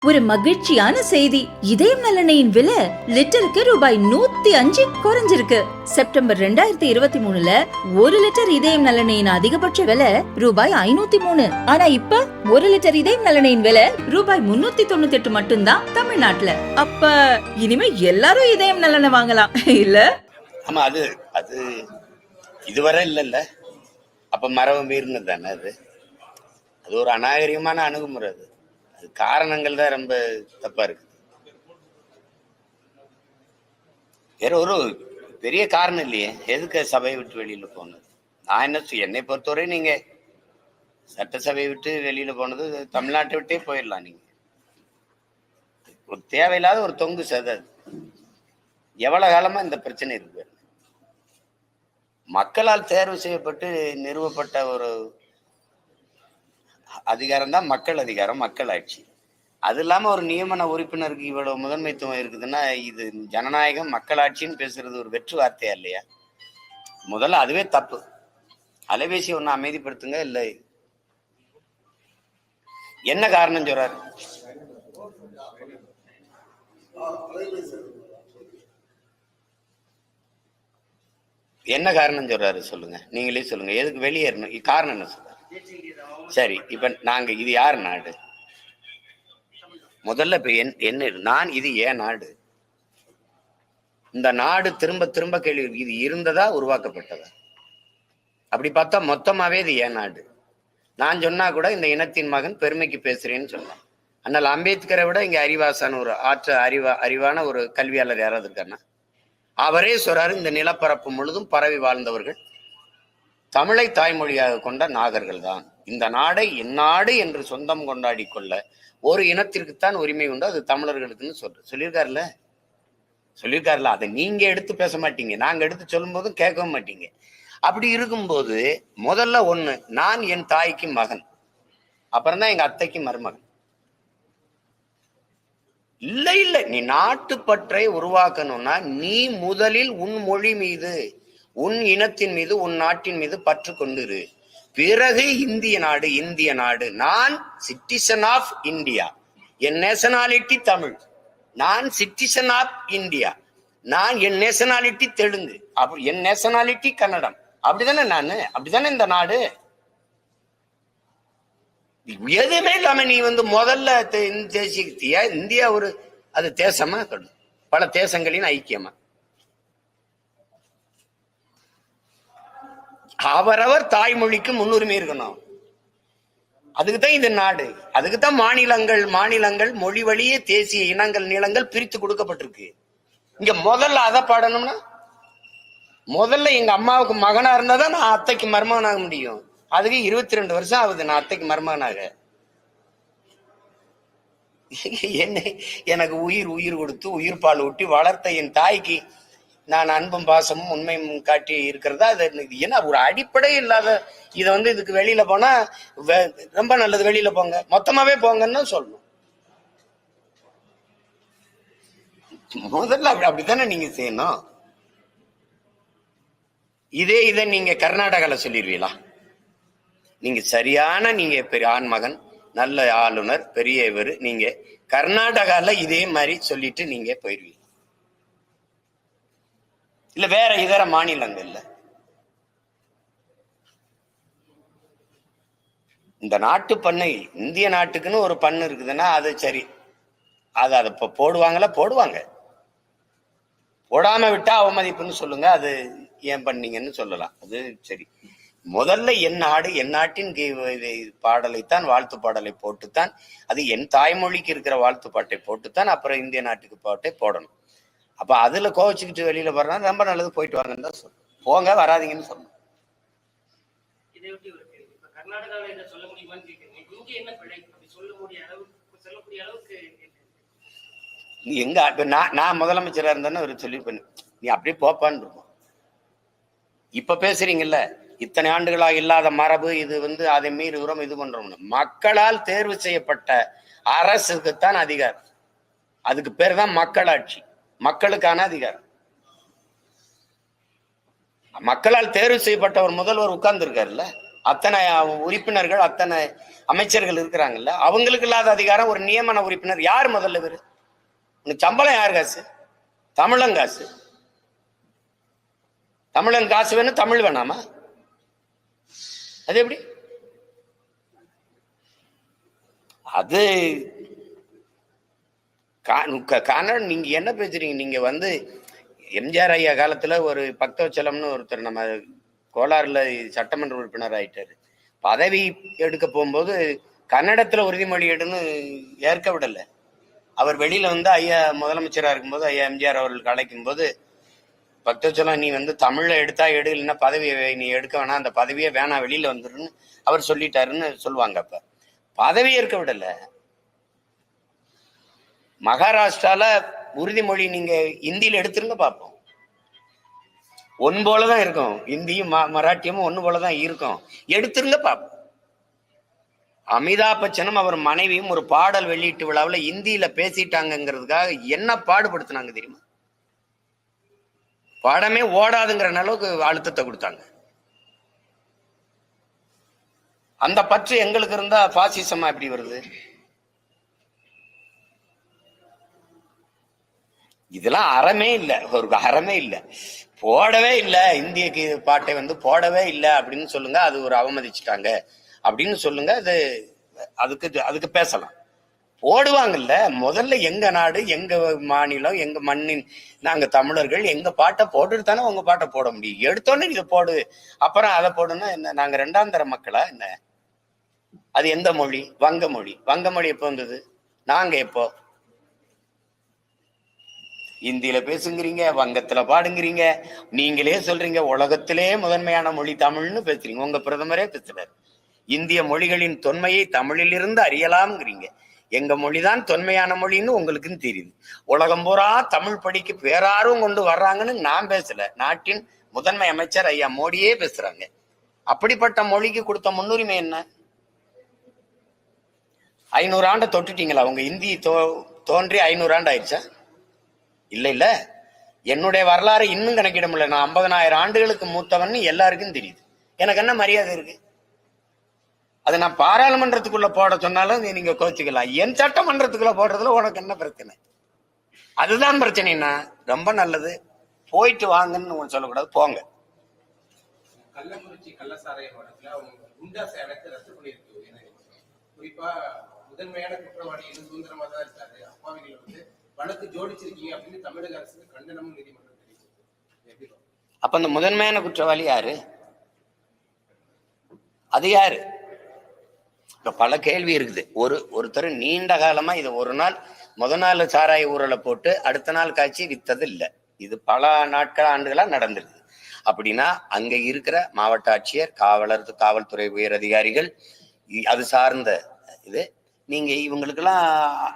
ஒரு மகிழ்ச்சியான செய்தி. இதயம் நலனையின் விலை லிட்டருக்கு ரூபாய் 105 குறைஞ்சிருக்கு. செப்டம்பர் 2023ல 1 லிட்டர் இதயம் நலனையின் அதிகபட்ச விலை ரூபாய் 503. ஆனா இப்ப 1 லிட்டர் இதயம் நலனையின் விலை ரூபாய் 398 மட்டும்தான் தமிழ்நாட்டுல. அப்ப இனிமே எல்லாரும் இதயம் நலனை வாங்கலாம் இல்ல? ஆமா, அது இதுவரை இல்ல. அப்ப மரபு மீறினது தானே அது ஒரு அநாகரிகமான அணுகுமுறை. அது காரணங்கள் தான் ரொம்ப தப்பா இருக்கு. வேற ஒரு பெரிய காரணம் இல்லையே எதுக்கு சபையை விட்டு வெளியில போனது. நான் என்னை பொறுத்தவரை நீங்க சட்டசபையை விட்டு வெளியில போனது தமிழ்நாட்டை விட்டே போயிடலாம். நீங்க ஒரு தேவையில்லாத ஒரு தொங்கு சதை. எவ்வளவு காலமா இந்த பிரச்சனை இருக்கு. மக்களால் தேர்வு செய்யப்பட்டு நிறுவப்பட்ட ஒரு அதிகாரம் தான் மக்கள் அதிகாரம், மக்கள் ஆட்சி. அது இல்லாம ஒரு நியமன உறுப்பினருக்கு இவ்வளவு முதன்மைத்துவம் இருக்குதுன்னா இது ஜனநாயகம் மக்களாட்சின்னு பேசுறது ஒரு வெற்று வார்த்தையா இல்லையா? முதல்ல அதுவே தப்பு. அலைபேசி ஒண்ணு அமைதிப்படுத்துங்க. இல்லை என்ன காரணம் சொல்றாரு? என்ன காரணம் சொல்றாரு சொல்லுங்க, நீங்களே சொல்லுங்க. எதுக்கு வெளியேறணும்? காரணம் என்ன சொல்றாரு? சரி, இப்ப நாங்க இது யார் நாடு? முதல்ல இப்ப நான் இது ஏன் நாடு? இந்த நாடு திரும்ப திரும்ப கேள்வி, இது இருந்ததா உருவாக்கப்பட்டதா? அப்படி பார்த்தா மொத்தமாவே இது ஏன் நாடு? நான் சொன்னா கூட இந்த இனத்தின் மகன் பெருமைக்கு பேசுறேன்னு சொல்லலாம். ஆனால் அம்பேத்கரை விட இங்க அறிவாசான ஒரு அறிவான ஒரு கல்வியாளர் யாராவது இருக்காருன்னா அவரே சொல்றாரு, இந்த நிலப்பரப்பு முழுதும் பரவி வாழ்ந்தவர்கள் தமிழை தாய்மொழியாக கொண்ட நாகர்கள் தான். இந்த நாடை எந்நாடு என்று சொந்தம் கொண்டாடி கொள்ள ஒரு இனத்திற்குத்தான் உரிமை உண்டு, அது தமிழர்களுக்குன்னு சொல்லியிருக்காருல்ல. அதை நீங்க எடுத்து பேச மாட்டீங்க, நாங்க எடுத்து சொல்லும் போதும் கேட்கவும் மாட்டீங்க. அப்படி இருக்கும்போது முதல்ல ஒண்ணு, நான் என் தாய்க்கு மகன், அப்புறம்தான் எங்க அத்தைக்கு மருமகன். இல்ல நீ நாட்டுப்பற்றை உருவாக்கணும்னா நீ முதலில் உன் மொழி மீது, உன் இனத்தின் மீது, உன் நாட்டின் மீது பற்று கொண்டிரு. பிறகு இந்திய நாடு. நான் சிட்டிசன் ஆஃப் இந்தியா, என் நேஷனாலிட்டி தமிழ். நான் சிட்டிசன் ஆஃப் இந்தியா, என் நேஷனாலிட்டி தெலுங்கு, என் நேஷனாலிட்டி கன்னடம். அப்படிதானே அப்படிதானே இந்த நாடு. எதுவுமே இல்லாம நீ முதல்ல தேசிய இந்தியா ஒரு அது தேசமா பல தேசங்களின் ஐக்கியமா அவரவர் தாய்மொழிக்கு முன்னுரிமை இருக்கணும். அதுக்குதான் இந்த நாடு, அதுக்குதான் மாநிலங்கள் மொழி வழியே தேசிய இனங்கள் நிலங்கள் பிரித்து கொடுக்கப்பட்டிருக்கு. இங்க முதல்ல அதை பாடணும்னா முதல்ல எங்க அம்மாவுக்கு மகனா இருந்தாதான் நான் அத்தைக்கு மருமகனாக முடியும். அதுக்கு 22 வருஷம் ஆகுது நான் அத்தைக்கு மருமகனாக. எனக்கு உயிர் கொடுத்து உயிர் பால் ஊட்டி வளர்த்த என் தாய்க்கு நான் அன்பும் பாசமும் உண்மையும் காட்டி இருக்கிறதா? அது என்ன ஒரு அடிப்படை இல்லாத இதை இதுக்கு வெளியில போனா ரொம்ப நல்லது, வெளியில போங்க, மொத்தமாவே போங்கன்னு சொல்லணும். முதல்ல அப்படித்தானே நீங்க செய்யணும். இதை நீங்க கர்நாடகால சொல்லிடுவீங்களா? நீங்க சரியான பெரிய ஆண்மகன், நல்ல ஆளுநர், பெரிய இவர், நீங்க கர்நாடகால இதே மாதிரி சொல்லிட்டு நீங்க போயிருவீங்க. இல்ல வேற இதர மாநிலங்கள்ல இந்த நாட்டு பண்ணை, இந்திய நாட்டுக்குன்னு ஒரு பண்ணு இருக்குதுன்னா அது சரி, அதை போடுவாங்க. போடாம விட்டா அவமதிப்புன்னு சொல்லுங்க, அது ஏன் பண்ணீங்கன்னு சொல்லலாம், அது சரி. முதல்ல என் நாடு, என் நாட்டின் பாடலைத்தான், வாழ்த்து பாடலை போட்டுத்தான், அது என் தாய்மொழிக்கு இருக்கிற வாழ்த்து பாட்டை போட்டுத்தான் அப்புறம் இந்திய நாட்டுக்கு பாட்டை போடணும். அப்ப அதுல கோவச்சுக்கிட்டு வெளியில போறா ரொம்ப நல்லது, போயிட்டு வாங்கன்னு தான் சொல்லணும். போங்க, வராதிங்கன்னு சொல்லணும். எங்க நான் முதலமைச்சரா இருந்தானே ஒரு சொல்லி பண்ணு, நீ அப்படியே போப்பான்னு இருக்கும். இப்ப பேசுறீங்கல்ல, இத்தனை ஆண்டுகளாக இல்லாத மரபு இது அதை மீறுகிறோம், இது பண்றோம். மக்களால் தேர்வு செய்யப்பட்ட அரசுக்குத்தான் அதிகாரம். அதுக்கு பேர் தான் மக்களாட்சி, மக்களுக்கான அதிகாரம். மக்களால் தேர்வு செய்யப்பட்ட ஒரு முதல்வர் உட்கார்ந்து இருக்காருல்ல, அத்தனை உறுப்பினர்கள், அத்தனை அமைச்சர்கள் இருக்கிறாங்கல்ல, அவங்களுக்கு இல்லாத அதிகாரம் ஒரு நியமன உறுப்பினர். யார் முதல்ல இவரு? உனக்கு சம்பளம் யார் காசு? தமிழன் காசு. தமிழன் காசு வேணும், தமிழ் வேணாமா? அது எப்படி? அது கன்னட. நீங்க என்ன பேசுறீங்க? நீங்க வந்து எம்ஜிஆர் ஐயா காலத்துல ஒரு பக்தவச்சலம்னு ஒருத்தர் நம்ம கோலாறுல சட்டமன்ற உறுப்பினர் ஆயிட்டாரு. பதவி எடுக்க போகும்போது கன்னடத்துல உறுதிமொழி எடுன்னு ஏற்க விடல. அவர் வெளியில வந்து ஐயா முதலமைச்சரா இருக்கும்போது ஐயா எம்ஜிஆர் அவர்களுக்கு அழைக்கும் போது, பக்தவச்சலம் நீ வந்து தமிழ்ல எடுத்தா எடு, இல்லைன்னா பதவியை நீ எடுக்க வேணாம், அந்த பதவியே வேணாம், வெளியில வந்துருன்னு அவர் சொல்லிட்டாருன்னு சொல்லுவாங்க. அப்ப பதவி ஏற்க விடல. மகாராஷ்டிரால உறுதிமொழி நீங்க இந்தியில எடுத்துருங்க பார்ப்போம். ஒன் போலதான் இருக்கும், இந்தியும் மராட்டியமும் ஒன்னு போலதான் இருக்கும். எடுத்துருங்க பார்ப்போம். அமிதாப் பச்சனும் அவர் மனைவியும் ஒரு பாடல் வெளியீட்டு விழாவில் இந்தியில பேசிட்டாங்கிறதுக்காக என்ன பாடுபடுத்தினாங்க தெரியுமா? படமே ஓடாதுங்கிற அளவுக்கு அழுத்தத்தை கொடுத்தாங்க. அந்த பற்று எங்களுக்கு இருந்தா பாசிசமா எப்படி வருது? இதெல்லாம் அறமே இல்லை, ஒரு அறமே இல்லை. போடவே இல்லை, இந்திய பாட்டை வந்து போடவே இல்லை அப்படின்னு சொல்லுங்க, அது ஒரு அவமதிச்சுட்டாங்க அப்படின்னு சொல்லுங்க, அது அதுக்கு பேசலாம். போடுவாங்கல்ல. முதல்ல எங்க நாடு, எங்க மாநிலம், எங்க மண்ணின் நாங்க தமிழர்கள், எங்க பாட்டை போட்டுட்டு தானே உங்க பாட்டை போட முடியும். எடுத்தோன்னே இதை போடு அப்புறம் அதை போடுன்னா என்ன? நாங்க ரெண்டாம் தர மக்களா என்ன? அது எந்த மொழி? வங்க மொழி. வங்க மொழி எப்போ வந்தது? நாங்க எப்போ? இந்தியில பேசுங்கிறீங்க, வங்கத்துல பாடுங்கிறீங்க, நீங்களே சொல்றீங்க உலகத்திலே முதன்மையான மொழி தமிழ்னு பேசுறீங்க. உங்க பிரதமரே பேசுறாரு, இந்திய மொழிகளின் தொன்மையை தமிழிலிருந்து அறியலாம்ங்கிறீங்க. எங்க மொழிதான் தொன்மையான மொழின்னு உங்களுக்குன்னு தெரியுது. உலகம் பூரா தமிழ் படிக்க பேராரும் கொண்டு வர்றாங்கன்னு நான் பேசல, நாட்டின் முதன்மை அமைச்சர் ஐயா மோடியே பேசுறாங்க. அப்படிப்பட்ட மொழிக்கு கொடுத்த முன்னுரிமை என்ன? 500 ஆண்டை தொட்டுட்டீங்களா? உங்க இந்தி தோன்றி 500 ஆண்டு ஆயிடுச்சா? இல்ல. என்னுடைய வரலாறு இன்னும் கணக்கிட முடியல. நான் 50,000 ஆண்டுகளுக்கு மூத்தவன் எல்லாருக்கும் தெரியுது. எனக்கு என்ன மரியாதை இருக்கு? அதை நான் பாராளுமன்றத்துக்குள்ள போட சொன்னாலும் நீங்க கோச்சிக்கலாம். என் சட்டமன்றத்துக்குள்ள போடுறதுல உனக்கு என்ன பிரச்சனை? அதுதான் பிரச்சனைனா. ரொம்ப நல்லது, போயிட்டு வாங்கன்னு சொல்லக்கூடாது, போங்க. கள்ளக்குறிச்சி கள்ளசாராய வழக்குல அவங்க குண்டாசை அழைத்து ரத்து பண்ணியிருக்கு. குறிப்பா முதன்மையான குற்றவாளி சுதந்திரமா தான் இருக்காரு, அப்பாவிகளை வந்து வழக்கு ஜோடிச்சிருக்கீங்க அப்படின்னு தமிழக அரசுக்கு கண்டனமும் நீதிமன்றம் தெரிவிச்சது. அப்ப அந்த முதன்மையான குற்றவாளி யாரு? அது யாரு? இப்ப பல கேள்வி இருக்குது. ஒருத்தர் நீண்ட காலமா இது ஒரு நாள் முதல் நாள் சாராய ஊரலை போட்டு அடுத்த நாள் காய்ச்சி வித்தது இல்லை. இது பல நாட்கள் ஆண்டுகளா நடந்திருக்கு. அப்படின்னா அங்க இருக்கிற மாவட்ட ஆட்சியர், காவல்துறை உயர் அதிகாரிகள், அது சார்ந்த இது, நீங்க இவங்களுக்கெல்லாம்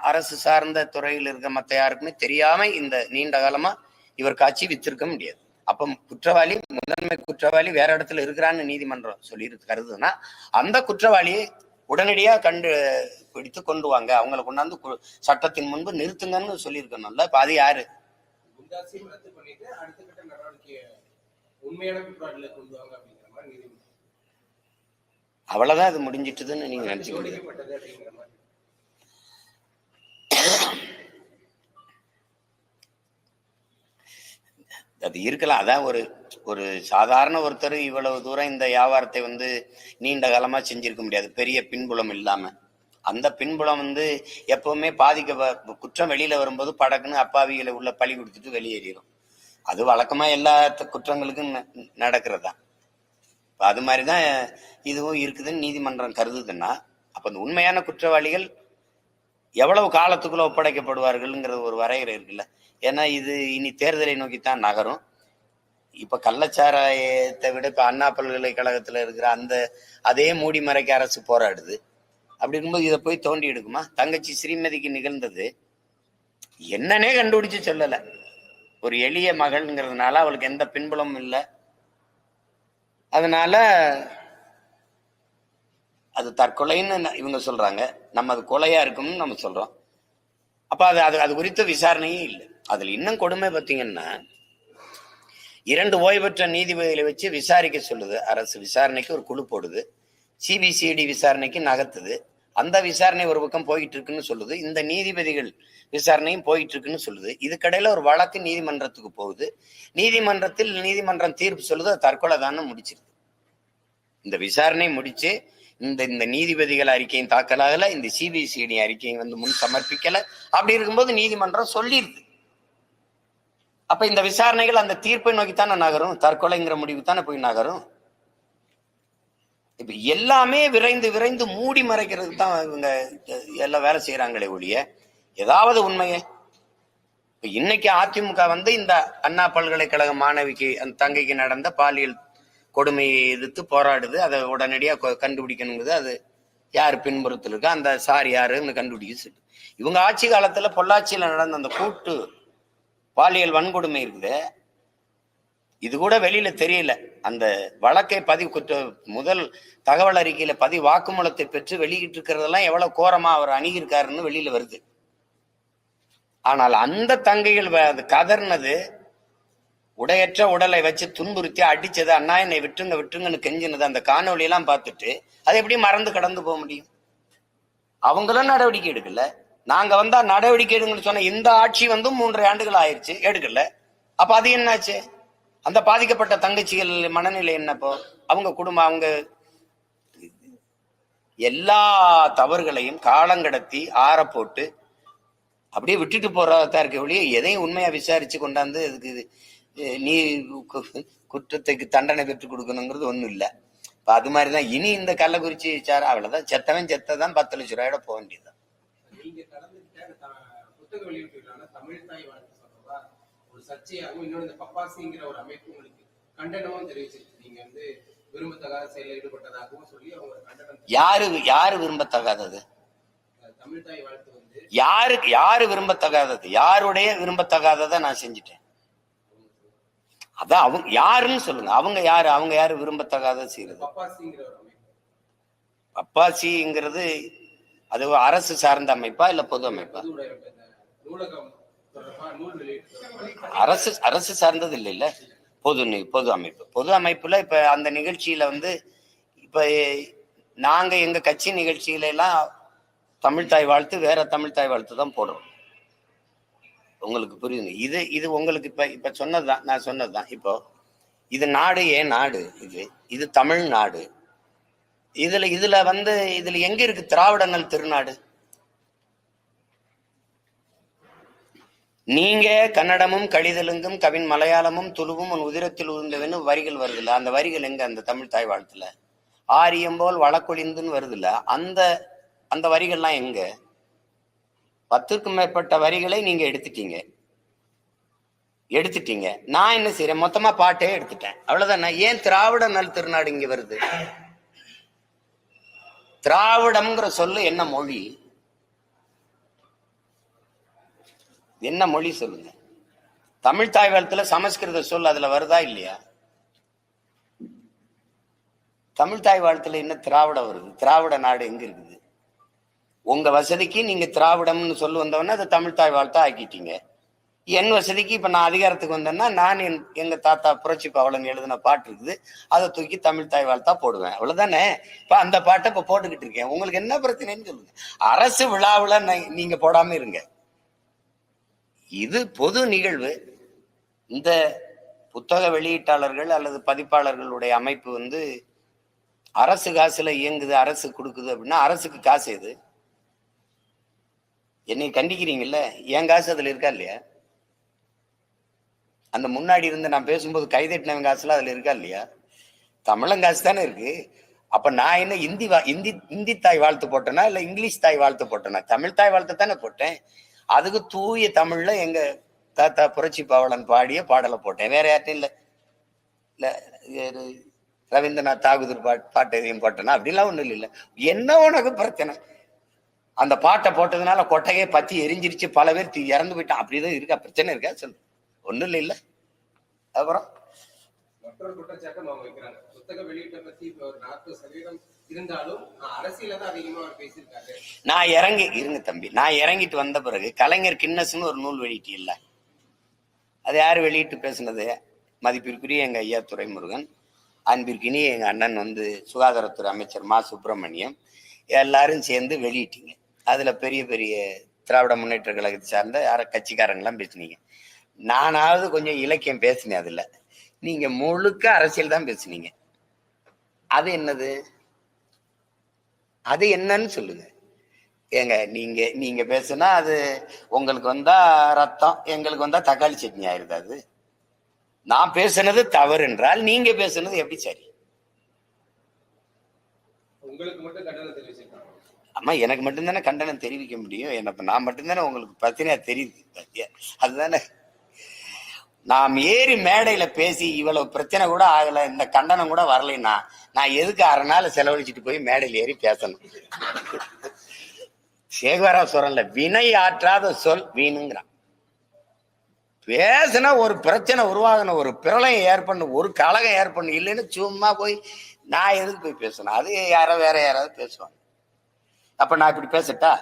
அரசு சார்ந்த துறையில் இருக்க மற்ற யாருக்குமே தெரியாம இந்த நீண்ட காலமா இவர் காட்சி வித்திருக்க முடியாது. அப்ப குற்றவாளி, முதன்மை குற்றவாளி வேற இடத்துல இருக்கிறான்னு நீதிமன்றம் சொல்லி கருதுன்னா அந்த குற்றவாளியை உடனடியா பிடித்து கொண்டு வாங்க, அவங்களை கொண்டாந்து சட்டத்தின் முன்பு நிறுத்துங்கன்னு சொல்லியிருக்கணும்ல. இப்ப அது யாரு? அவ்வளவுதான், அது முடிஞ்சிட்டுதுன்னு நீங்க நினைச்சுக்க. அது இருக்கலாம். அதான் ஒரு சாதாரண ஒருத்தர் இவ்வளவு தூரம் இந்த வியாபாரத்தை வந்து நீண்ட காலமா செஞ்சிருக்க முடியாது, பெரிய பின்புலம் இல்லாம. அந்த பின்புலம் வந்து எப்பவுமே குற்றம் வெளியில வரும்போது படக்குன்னு அப்பாவிகளை உள்ள பழி கொடுத்துட்டு வெளியேறிடும். அது வழக்கமா எல்லா குற்றங்களுக்கும் நடக்கிறதா. அது மாதிரிதான் இதுவும் இருக்குதுன்னு நீதிமன்றம் கருதுதுன்னா, அப்ப இந்த உண்மையான குற்றவாளிகள் எவ்வளவு காலத்துக்குள்ள ஒப்படைக்கப்படுவார்கள்ங்கிறது ஒரு வரையறை இருக்குல்ல. ஏன்னா இது இனி தேர்தலை நோக்கித்தான் நகரும். இப்ப கள்ளச்சாராயத்தை விட இப்ப அண்ணா பல்கலைக்கழகத்துல இருக்கிற அதே மூடி மறைக்க அரசு போராடுது. அப்படி இருக்கும்போது இதை போய் தோண்டி எடுக்குமா? தங்கச்சி ஸ்ரீமதிக்கு நிகழ்ந்தது என்னன்னே கண்டுபிடிச்சு சொல்லல. ஒரு எளிய மகள்ங்கிறதுனால அவளுக்கு எந்த பின்புலமும் இல்லை. அதனால அது தற்கொலைன்னு இவங்க சொல்றாங்க, நம்ம அது கொலையா இருக்கும்னு நம்ம சொல்றோம். அப்ப அது குறித்த விசாரணையே இல்லை. அதுல இன்னும் கொடுமை பார்த்தீங்கன்னா, 2 ஓய்வு பெற்ற நீதிபதிகளை வச்சு விசாரிக்க சொல்லுது அரசு. விசாரணைக்கு ஒரு குழு போடுது. சிபிசிஐடி விசாரணைக்கு நகர்த்துது. அந்த விசாரணை ஒரு பக்கம் போயிட்டு இருக்குன்னு சொல்லுது. இந்த நீதிபதிகள் விசாரணையும் போயிட்டு இருக்குன்னு சொல்லுது. இதுக்கடையில ஒரு வழக்கு நீதிமன்றத்துக்கு போகுது. நீதிமன்றத்தில் நீதிமன்றம் தீர்ப்பு சொல்லுது அது தற்கொலை தான் முடிச்சிருது. இந்த விசாரணை முடிச்சு இந்த நீதிபதிகள் அறிக்கையும் தாக்கலாகல, இந்த சிபிசிஐடி அறிக்கையும் முன் சமர்ப்பிக்கல. அப்படி இருக்கும்போது நீதிமன்றம் சொல்லிடுது. அப்ப இந்த விசாரணைகள் அந்த தீர்ப்பை நோக்கித்தானே நகரும், தற்கொலைங்கிற முடிவு தானே போய் நகரும். இப்ப எல்லாமே விரைந்து விரைந்து மூடி மறைக்கிறதுக்கு தான் இவங்க எல்லாம் வேலை செய்யறாங்களே ஒழிய ஏதாவது உண்மையே. இப்ப இன்னைக்கு அதிமுக இந்த அண்ணா பல்கலைக்கழக மாணவிக்கு அந்த தங்கைக்கு நடந்த பாலியல் கொடுமையை எதிர்த்து போராடுது. அதை உடனடியா கண்டுபிடிக்கணுங்கிறது. அது யாரு பின்புறத்தில் இருக்கா, அந்த சார் யாருன்னு கண்டுபிடிக்க. இவங்க ஆட்சி காலத்துல பொள்ளாச்சியில நடந்த அந்த கூட்டு பாலியல் வன்கொடுமை இருக்குது, இது கூட வெளியில தெரியல. அந்த வழக்கை முதல் தகவல் அறிக்கையில வாக்குமூலத்தை பெற்று வெளியிட்டு இருக்கிறதெல்லாம் எவ்வளவு கோரமா அவர் அணுகியிருக்காருன்னு வெளியில வருது. ஆனால் அந்த தங்கைகள் கதர்னது, உடையற்ற உடலை வச்சு துன்புறுத்தி அடிச்சது, அண்ணா என்னை விட்டுங்க விட்டுங்கன்னு கெஞ்சினது, அந்த காணொலி எல்லாம் பார்த்துட்டு அது எப்படி மறந்து கடந்து போக முடியும்? அவங்களும் நடவடிக்கை எடுக்கல. நாங்க வந்தா நடவடிக்கை எடுங்கன்னு சொன்ன இந்த ஆட்சி 3.5 ஆண்டுகள் ஆயிடுச்சு, எடுக்கல. அப்ப அது என்னாச்சு? அந்த பாதிக்கப்பட்ட தங்கச்சிகள் மனநிலை என்னப்போ? அவங்க குடும்பம், அவங்க எல்லா தவறுகளையும் காலங்கடத்தி ஆற போட்டு அப்படியே விட்டுட்டு போறதா இருக்க ஒழிய எதையும் உண்மையா விசாரிச்சு கொண்டாந்து இதுக்கு நீ குற்றத்துக்கு தண்டனை பெற்றுக் கொடுக்கணுங்கிறது ஒண்ணும் இல்லை. இப்ப அது மாதிரிதான் இனி இந்த கள்ளக்குறிச்சி விசாரம் அவ்வளவுதான். செத்தவன் செத்ததான் 10 லட்சம் ரூபாயோட போக வேண்டியதுதான். புத்தக வெளியிட்டுள்ளான தமிழ் தாய் வாழ்த்து சொல்றதா ஒரு சர்ச்சையாகவும், இன்னொரு இந்த பப்பாசிங்கிற ஒரு அமைப்பு உங்களுக்கு கண்டனமும் தெரிவிச்சிருக்கு. நீங்க விரும்பத்தகாத செயலில் ஈடுபட்டதாகவும் சொல்லி அவங்க கண்டனம். யாரு விரும்பத்தகாதது? தமிழ் தாய் வாழ்த்து யாரு விரும்பத்தகாதது? யாருடைய விரும்பத்தகாததை நான் செஞ்சுட்டேன். அதான் அவங்க யாருன்னு சொல்லுங்க. அவங்க யாரு விரும்பத்தகாத செய்யறது? பப்பாசிங்கிறது அது அரசு சார்ந்த அமைப்பா இல்ல பொது அமைப்பா? அரசு சார்ந்தது இல்ல, பொது அமைப்பு. பொது அமைப்புல இப்ப அந்த நிகழ்ச்சியில இப்ப நாங்க எங்க கட்சி நிகழ்ச்சியில எல்லாம் தமிழ்தாய் வாழ்த்து வேற தமிழ்தாய் வாழ்த்து தான் போடுறோம். உங்களுக்கு புரியுதுங்க? இது உங்களுக்கு இப்ப சொன்னதுதான், நான் சொன்னதுதான். இப்போ இது நாடு, ஏன் நாடு? இது தமிழ்நாடு. இதுல இதுல எங்க இருக்கு திராவிடனல் திருநாடு? நீங்க கன்னடமும் கழிதலுங்கும் கவின் மலையாளமும் துளுவும் உன் உதிரத்தில் உருந்தவன்னு வரிகள் வருதுல்ல, அந்த வரிகள் எங்க அந்த தமிழ் தாய் வாழ்த்துல? ஆரியம் போல் வழக்கொழிந்துன்னு வருதுல்ல, அந்த வரிகள்லாம் எங்க? 10க்கும் மேற்பட்ட வரிகளை நீங்க எடுத்துட்டீங்க. நான் என்ன செய்யறேன்? மொத்தமா பாட்டே எடுத்துட்டேன், அவ்வளவுதான். ஏன் திராவிட நல் திருநாடு இங்க வருது? திராவிடம்ங்கிற சொல்லு என்ன மொழி? என்ன மொழி சொல்லுங்க? தமிழ் தாய் வாழ்த்துல சமஸ்கிருத சொல் அதுல வருதா இல்லையா? தமிழ் தாய் வாழ்த்துல என்ன திராவிடம் வருது? திராவிட நாடு எங்க இருக்குது? உங்க வசதிக்கு நீங்க திராவிடம்னு சொல்லு வந்தவொடனே அதை தமிழ் தாய் வாழ்த்தா ஆக்கிட்டீங்க. என் வசதிக்கு இப்ப நான் அதிகாரத்துக்கு வந்தேன்னா நான் எங்க தாத்தா புரட்சி பாவலன் எழுதின பாட்டு இருக்குது, அதை தூக்கி தமிழ் தாய் வாழ்த்தா போடுவேன், அவ்வளவுதானே. இப்ப அந்த பாட்டை இப்ப போட்டுக்கிட்டு இருக்கேன். உங்களுக்கு என்ன பிரச்சனைன்னு சொல்லுங்க. அரசு விழாவுல நீங்க போடாம இருங்க. இது பொது நிகழ்வு. இந்த புத்தக வெளியீட்டாளர்கள் அல்லது பதிப்பாளர்களுடைய அமைப்பு அரசு காசுல இயங்குது, அரசு கொடுக்குது அப்படின்னா அரசுக்கு காசு எது? என்னை கண்டிக்கிறீங்கல்ல, என் காசு அதுல இருக்கா இல்லையா? அந்த முன்னாடி நான் பேசும்போது கைதட்டினவன் காசுல அதுல இருக்கா இல்லையா? தமிழங்காசு தானே இருக்கு. அப்ப நான் என்ன இந்தி தாய் வாழ்த்து போட்டேனா இல்ல இங்கிலீஷ் தாய் வாழ்த்து போட்டேனா? தமிழ் தாய் வாழ்த்து தானே போட்டேன். அதுக்கு தூய தமிழ்ல எங்க தாத்தா புரட்சி பாவலன் பாடிய பாடலை போட்டேன், வேற யார்ட்டும் இல்ல ரவீந்திரநாத் தாகூர் பாட்டு எதையும் போட்டேன்னா அப்படிலாம் ஒண்ணும் இல்லை. என்ன உனக்கு பிரச்சனை? அந்த பாட்டை போட்டதுனால கொட்டையே பத்தி எரிஞ்சிருச்சு, பல பேர் இறந்து போயிட்டான், அப்படிதான் இருக்கா? பிரச்சனை இருக்கா? சொல்லு. ஒண்ணும் இல்ல. அப்புறம் மற்றொரு குற்றச்சாட்டம் அவங்க வைக்கிறாங்க, புத்தக வெளியீட்டை பத்தி இப்ப ஒரு 40% இருந்தாலும் அரசியல தான் அதிகமா பேசியிருக்காரு. இருங்க தம்பி, நான் இறங்கிட்டு வந்த பிறகு கலைஞர் கின்னஸ்ன்னு ஒரு நூல் வெளியிட்டு இல்ல, அது யாரு வெளியிட்டு பேசுனது? மதிப்பிற்குரிய எங்க ஐயா துரைமுருகன். அன்பிற்கினி எங்க அண்ணன் வந்து சுகாதாரத்துறை அமைச்சர் மா சுப்பிரமணியம் எல்லாரும் சேர்ந்து வெளியிட்டீங்க. அதுல பெரிய பெரிய திராவிட முன்னேற்ற கழகத்தை சார்ந்த யார கட்சிக்காரங்கெல்லாம் பேசுனீங்க. நானாவது கொஞ்சம் இலக்கியம் பேசினேன். அதுல நீங்க முழுக்க அரசியல் தான் பேசுனீங்க. அது என்னது? அது என்னன்னு சொல்லுங்க. ஏங்க நீங்க பேசுனா அது உங்களுக்கு வந்தா ரத்தம், எங்களுக்கு வந்தா தக்காளி சட்னி ஆயிருது. அது நான் பேசுனது தவறு என்றால் நீங்க பேசுனது எப்படி சரி? உங்களுக்கு மட்டும் கண்டனம் தெரிவிச்சிருக்காங்க. ஆமா, எனக்கு மட்டும்தானே கண்டனம் தெரிவிக்க முடியும். என்ன நான் மட்டும்தானே உங்களுக்கு பிரச்சனையா தெரியுது. அதுதானே நாம் ஏறி மேடையில பேசி இவ்வளவு பிரச்சனை கூட ஆகல, இந்த கண்டனம் கூட வரலைன்னா நான் எதுக்கு 1/2 நாள் செலவழிச்சுட்டு போய் மேடையில் ஏறி பேசணும்? சேகராசுரன்ல வினை ஆற்றாத சொல் வீணுங்கிறான். பேசுனா ஒரு பிரச்சனை உருவாகணும், ஒரு பிரளயம் ஏற்படணும், ஒரு கலகம் ஏற்படணும். இல்லைன்னு சும்மா போய் நான் எதுக்கு போய் பேசணும்? அது வேற யாராவது பேசுவாங்க. அப்ப நான் இப்படி பேசட்டா?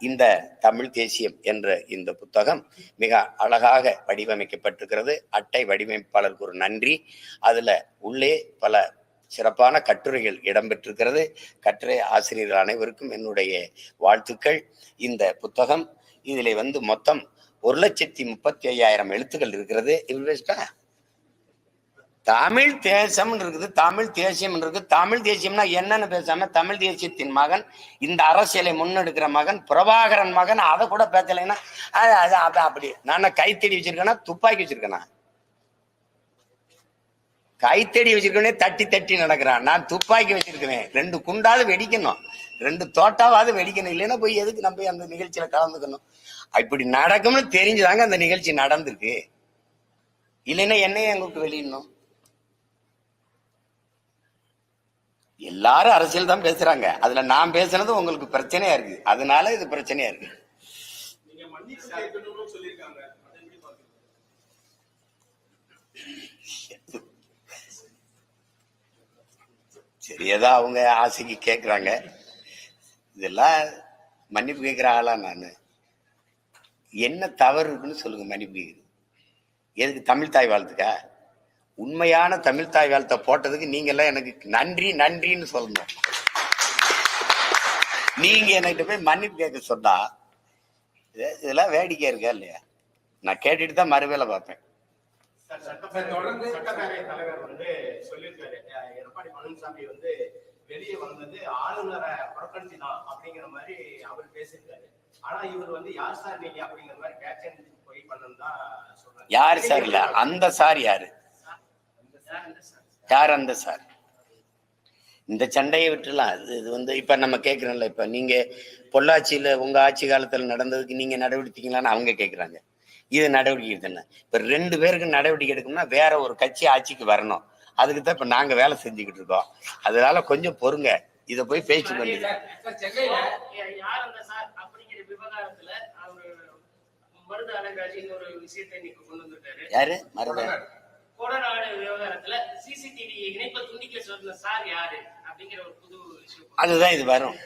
இந்த தமிழ் தேசியம் என்ற இந்த புத்தகம் மிக அழகாக வடிவமைக்கப்பட்டிருக்கிறது. அட்டை வடிவமைப்பாளருக்கு ஒரு நன்றி. அதுல உள்ளே பல சிறப்பான கட்டுரைகள் இடம்பெற்றிருக்கிறது. கட்டுரை ஆசிரியர்கள் அனைவருக்கும் என்னுடைய வாழ்த்துக்கள். இந்த புத்தகம் இதில் வந்து மொத்தம் 1,35,500 எழுத்துக்கள் இருக்கிறது. தமிழ் தேசம் இருக்குது, தமிழ் தேசியம் இருக்கு. தமிழ் தேசியம்னா என்னன்னு பேசாம தமிழ் தேசியத்தின் மகன், இந்த அரசியலை முன்னெடுக்கிற மகன், பிரபாகரன் மகன், அதை கூட பேசலைன்னா அப்படி நான் கைத்தடி வச்சிருக்கேன்னா துப்பாக்கி வச்சிருக்கேனா? கைத்தடி வச்சிருக்கனே தட்டி தட்டி நடக்கிறான். நான் துப்பாக்கி வச்சிருக்கிறேன். 2 குண்டாவது வெடிக்கணும், 2 தோட்டாவது வெடிக்கணும். இல்லைன்னா போய் எதுக்கு நம்ம போய் அந்த நிகழ்ச்சியில கலந்துக்கணும்? இப்படி நடக்கும்னு தெரிஞ்சுதாங்க அந்த நிகழ்ச்சி நடந்திருக்கு. இல்லைன்னா என்னையே எங்களுக்கு வெளியிடணும்? எல்லாரும் அரசியல் தான் பேசுறாங்க. அதுல நான் பேசுனது உங்களுக்கு பிரச்சனையா இருக்கு. அதனால இது பிரச்சனையா இருக்கு. சரி, ஏதோ அவங்க ஆசைக்கு கேட்குறாங்க. இதெல்லாம் மன்னிப்பு கேட்குற ஆளா நான்? என்ன தவறு இருக்குன்னு சொல்லுங்க. மன்னிப்பு கேட்குறது எதுக்கு? தமிழ் தாய் வாழ்த்துக்கா? உண்மையான தமிழ் தாய் வாழ்த்தை போட்டதுக்கு நீங்க எல்லாம் எனக்கு நன்றி நன்றின்னு சொல்லணும். நீங்க என்கிட்ட போய் மன்னிப்பு கேட்க சொன்னா இதெல்லாம் வேடிக்கையா இருக்கா இல்லையா? நான் கேட்டுட்டு தான் மறுவேளை பார்ப்பேன். தலைவர் வந்து சொல்லியிருக்காரு, எடப்பாடி பழனிசாமி வந்து வெளியே வந்தது ஆளுநரை புறக்கணிச்சு தான் அப்படிங்கிற மாதிரி அவர் பேசியிருக்காரு. ஆனா இவர் வந்து யார் சார் நீங்க அப்படிங்கிற மாதிரி கேட்சன் போய் பண்ணதான் சொல்றாரு. யாரு சார்? இல்ல அந்த சார் யாரு? யார் அந்த சார்? இந்த சண்டையை விட்டுலாம். இது வந்து இப்ப நம்ம கேட்கிறோம்ல, இப்ப நீங்க பொள்ளாச்சியில உங்க ஆட்சி காலத்துல நடந்ததுக்கு நீங்க நடவடிக்கைங்களான்னு அவங்க கேட்கிறாங்க. இது நடவடிக்கை தானே. இப்ப 2 பேருக்கு நடவடிக்கை எடுக்கணும்னா வேற ஒரு கட்சி ஆட்சிக்கு வரணும். அதுக்கு தான் இப்ப நாங்க வேலை செஞ்சுக்கிட்டு இருக்கோம். அதனால கொஞ்சம் பொறுங்க. இத போய் பேச்சு பண்ணி யாரு மருத அதுதான் இது வரும்.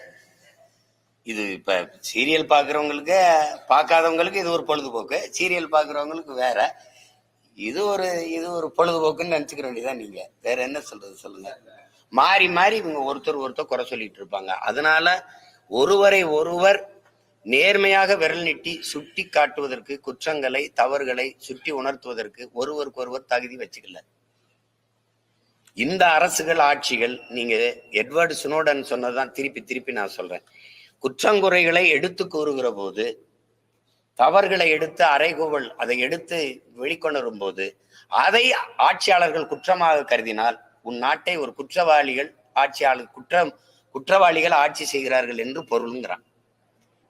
இது இப்ப சீரியல் பாக்குறவங்களுக்கு, பார்க்காதவங்களுக்கு இது ஒரு பொழுதுபோக்கு. சீரியல் பாக்குறவங்களுக்கு வேற. இது ஒரு பொழுதுபோக்குன்னு நினைச்சுக்கிற வேண்டியதான். நீங்க வேற என்ன சொல்றது சொல்லுங்க? மாறி மாறி இவங்க ஒருத்தர் குறை சொல்லிட்டு இருப்பாங்க. அதனால ஒருவரை ஒருவர் நேர்மையாக விரல் நீட்டி சுட்டி காட்டுவதற்கு, குற்றங்களை தவறுகளை சுட்டி உணர்த்துவதற்கு ஒருவருக்கொருவர் தகுதி வச்சுக்கல. இந்த அரசுகள் ஆட்சிகள், நீங்க எட்வர்டு ஸ்னோடன் சொன்னதுதான் திருப்பி நான் சொல்றேன். குற்றங்குறைகளை எடுத்து கூறுகிற போது, தவறுகளை எடுத்து அறைகூவல் அதை எடுத்து வெளிக்கொணரும் போது, அதை ஆட்சியாளர்கள் குற்றமாக கருதினால் உன் நாட்டை ஒரு குற்றவாளிகள் ஆட்சி செய்கிறார்கள் என்று பொருளுங்கிறான்.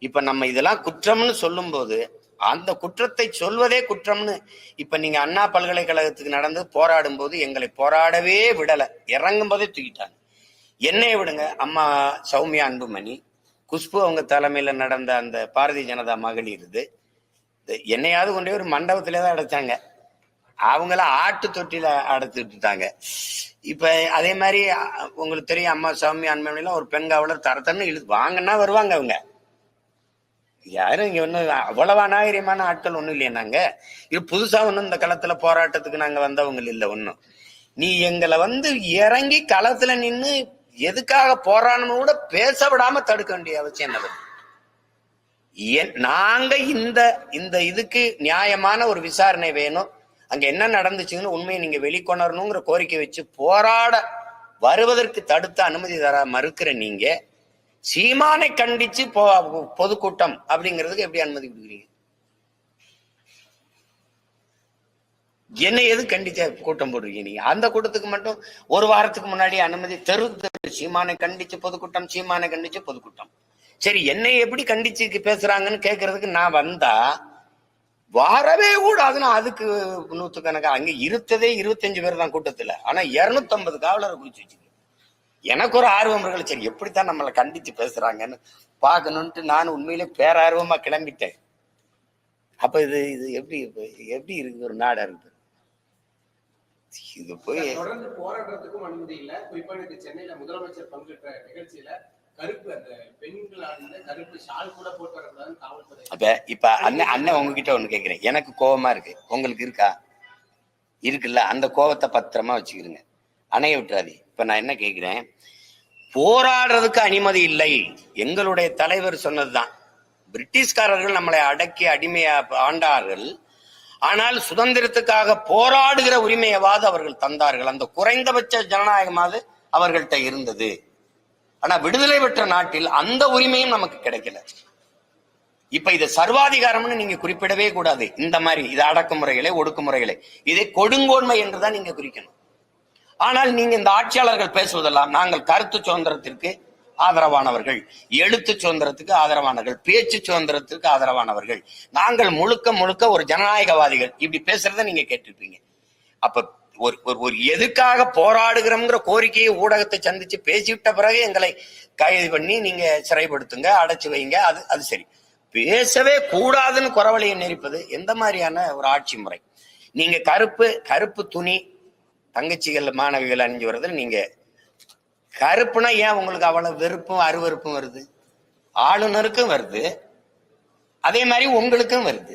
இப்ப நம்ம இதெல்லாம் குற்றம்னு சொல்லும் போது அந்த குற்றத்தை சொல்வதே குற்றம்னு. இப்ப நீங்க அண்ணா பல்கலைக்கழகத்துக்கு நடந்து போராடும் போது எங்களை போராடவே விடல, இறங்கும் போதே தூக்கிட்டாங்க. என்னைய விடுங்க, அம்மா சௌமியா அன்புமணி, குஷ்பு அவங்க தலைமையில நடந்த அந்த பாரதிய ஜனதா மகளிர் இது என்னையாவது கொண்டே ஒரு மண்டபத்திலே தான் அடைச்சாங்க. அவங்கள ஆட்டு தொட்டில அடைச்சு விட்டுட்டாங்க. இப்ப அதே மாதிரி உங்களுக்கு தெரியும், அம்மா சௌமியா அன்புமணிலாம் ஒரு பெண் காவலர் தரத்தன்னு இழுத்து வாங்கன்னா வருவாங்க. அவங்க யாரும் இங்க ஒன்றும் அவ்வளவா நாகரிகமான ஆட்கள் ஒன்றும் இல்லையா? நாங்க இது புதுசா ஒன்றும் இந்த களத்துல போராட்டத்துக்கு நாங்க வந்தவங்க இல்லை. ஒன்றும் நீ எங்களை இறங்கி களத்துல நின்னு எதுக்காக போராடணும் கூட பேச விடாம தடுக்க வேண்டிய அவசியம் என்ன? நாங்க இந்த இதுக்கு நியாயமான ஒரு விசாரணை வேணும், அங்க என்ன நடந்துச்சுன்னு உண்மையை நீங்க வெளிக்கொணரணுங்கிற கோரிக்கை வச்சு போராட வருவதற்கு தடுத்த அனுமதி தர மறுக்கிற நீங்க சீமானை கண்டிச்சு பொதுக்கூட்டம் அப்படிங்கிறதுக்கு எப்படி அனுமதி கொடுக்குறீங்க? என்ன எது கண்டிச்ச கூட்டம் போடுறீங்க நீங்க? அந்த கூட்டத்துக்கு மட்டும் ஒரு வாரத்துக்கு முன்னாடி அனுமதி சீமானை கண்டிச்சு பொதுக்கூட்டம், சீமானை கண்டிச்சு பொதுக்கூட்டம். சரி, என்னை எப்படி கண்டிச்சு பேசுறாங்கன்னு கேட்கறதுக்கு நான் வந்தா வரவே கூடாதுன்னு அதுக்கு நூத்துக்கணக்கா அங்க இருத்ததே 25 பேர் தான் கூட்டத்துல. ஆனா 250 காவலரை குறிச்சு வச்சு எனக்கு ஒரு ஆர்வம் இருக்கு. சரி, எப்படித்தான் நம்மளை கண்டிச்சு பேசுறாங்கன்னு பாக்கணும்ட்டு நான் உண்மையிலே பேரார்வமா கிளம்பிட்டேன். அப்ப இது எப்படி இருக்கு ஒரு நாடா இருக்கு? இது போய் தொடர்ந்து போராடுறதுக்கும் அனுமதி இல்ல. குறிப்பா இன்னைக்கு சென்னையில முதலமைச்சர் பங்கேற்ற நிகழ்ச்சியில கருப்பு அந்த பெண்கள் கருப்பு ஷால் கூட போட்டு வரக்கூடாதுன்னு காவல்துறை. அப்ப இப்ப அண்ணன் உங்ககிட்ட ஒண்ணு கேக்குறேன். எனக்கு கோபமா இருக்கு, உங்களுக்கு இருக்கா? இருக்குல்ல, அந்த கோபத்தை பத்திரமா வச்சுக்கிறீங்க, அணைய விட்டுறாது. இப்ப நான் என்ன கேக்குறேன், போராடுறதுக்கு அனுமதி இல்லை எங்களுடைய தலைவர் சொன்னதுதான். பிரிட்டிஷ்காரர்கள் நம்மளை அடக்கி அடிமையா ஆண்டார்கள், ஆனால் சுதந்திரத்துக்காக போராடுகிற உரிமையவாது அவர்கள் தந்தார்கள். அந்த குறைந்தபட்ச ஜனநாயகமாவது அவர்கள்ட்ட இருந்தது. ஆனா விடுதலை பெற்ற நாட்டில் அந்த உரிமையும் நமக்கு கிடைக்கல. இப்ப இதை சர்வாதிகாரம்னு நீங்க குறிப்பிடவே கூடாது. இந்த மாதிரி இது அடக்குமுறைகளை, ஒடுக்குமுறைகளை, இதை கொடுங்கோன்மை என்றுதான் நீங்க குறிக்கணும். ஆனால் நீங்க இந்த ஆட்சியாளர்கள் பேசுவதெல்லாம் நாங்கள் கருத்து சுதந்திரத்திற்கு ஆதரவானவர்கள், எழுத்து சுதந்திரத்துக்கு ஆதரவானவர்கள், பேச்சு சுதந்திரத்திற்கு ஆதரவானவர்கள், நாங்கள் முழுக்க ஒரு ஜனநாயகவாதிகள், இப்படி பேசுறத நீங்க கேட்டிருப்பீங்க. அப்ப ஒரு எதுக்காக போராடுகிறோம்ங்கிற கோரிக்கையை ஊடகத்தை சந்திச்சு பேசிவிட்ட பிறகு எங்களை கைது பண்ணி நீங்க சிறைப்படுத்துங்க, அடைச்சு வைங்க, அது சரி. பேசவே கூடாதுன்னு குறவழியை நெரிப்பது எந்த மாதிரியான ஒரு ஆட்சி முறை? நீங்க கருப்பு துணி தங்கச்சிகள் மாணவிகள் அணிஞ்சு வர்றதுல நீங்க கருப்புனா ஏன் உங்களுக்கு அவ்வளவு வெறுப்பும் அருவருப்பும் வருது? ஆளுநருக்கும் வருது, அதே மாதிரி உங்களுக்கும் வருது.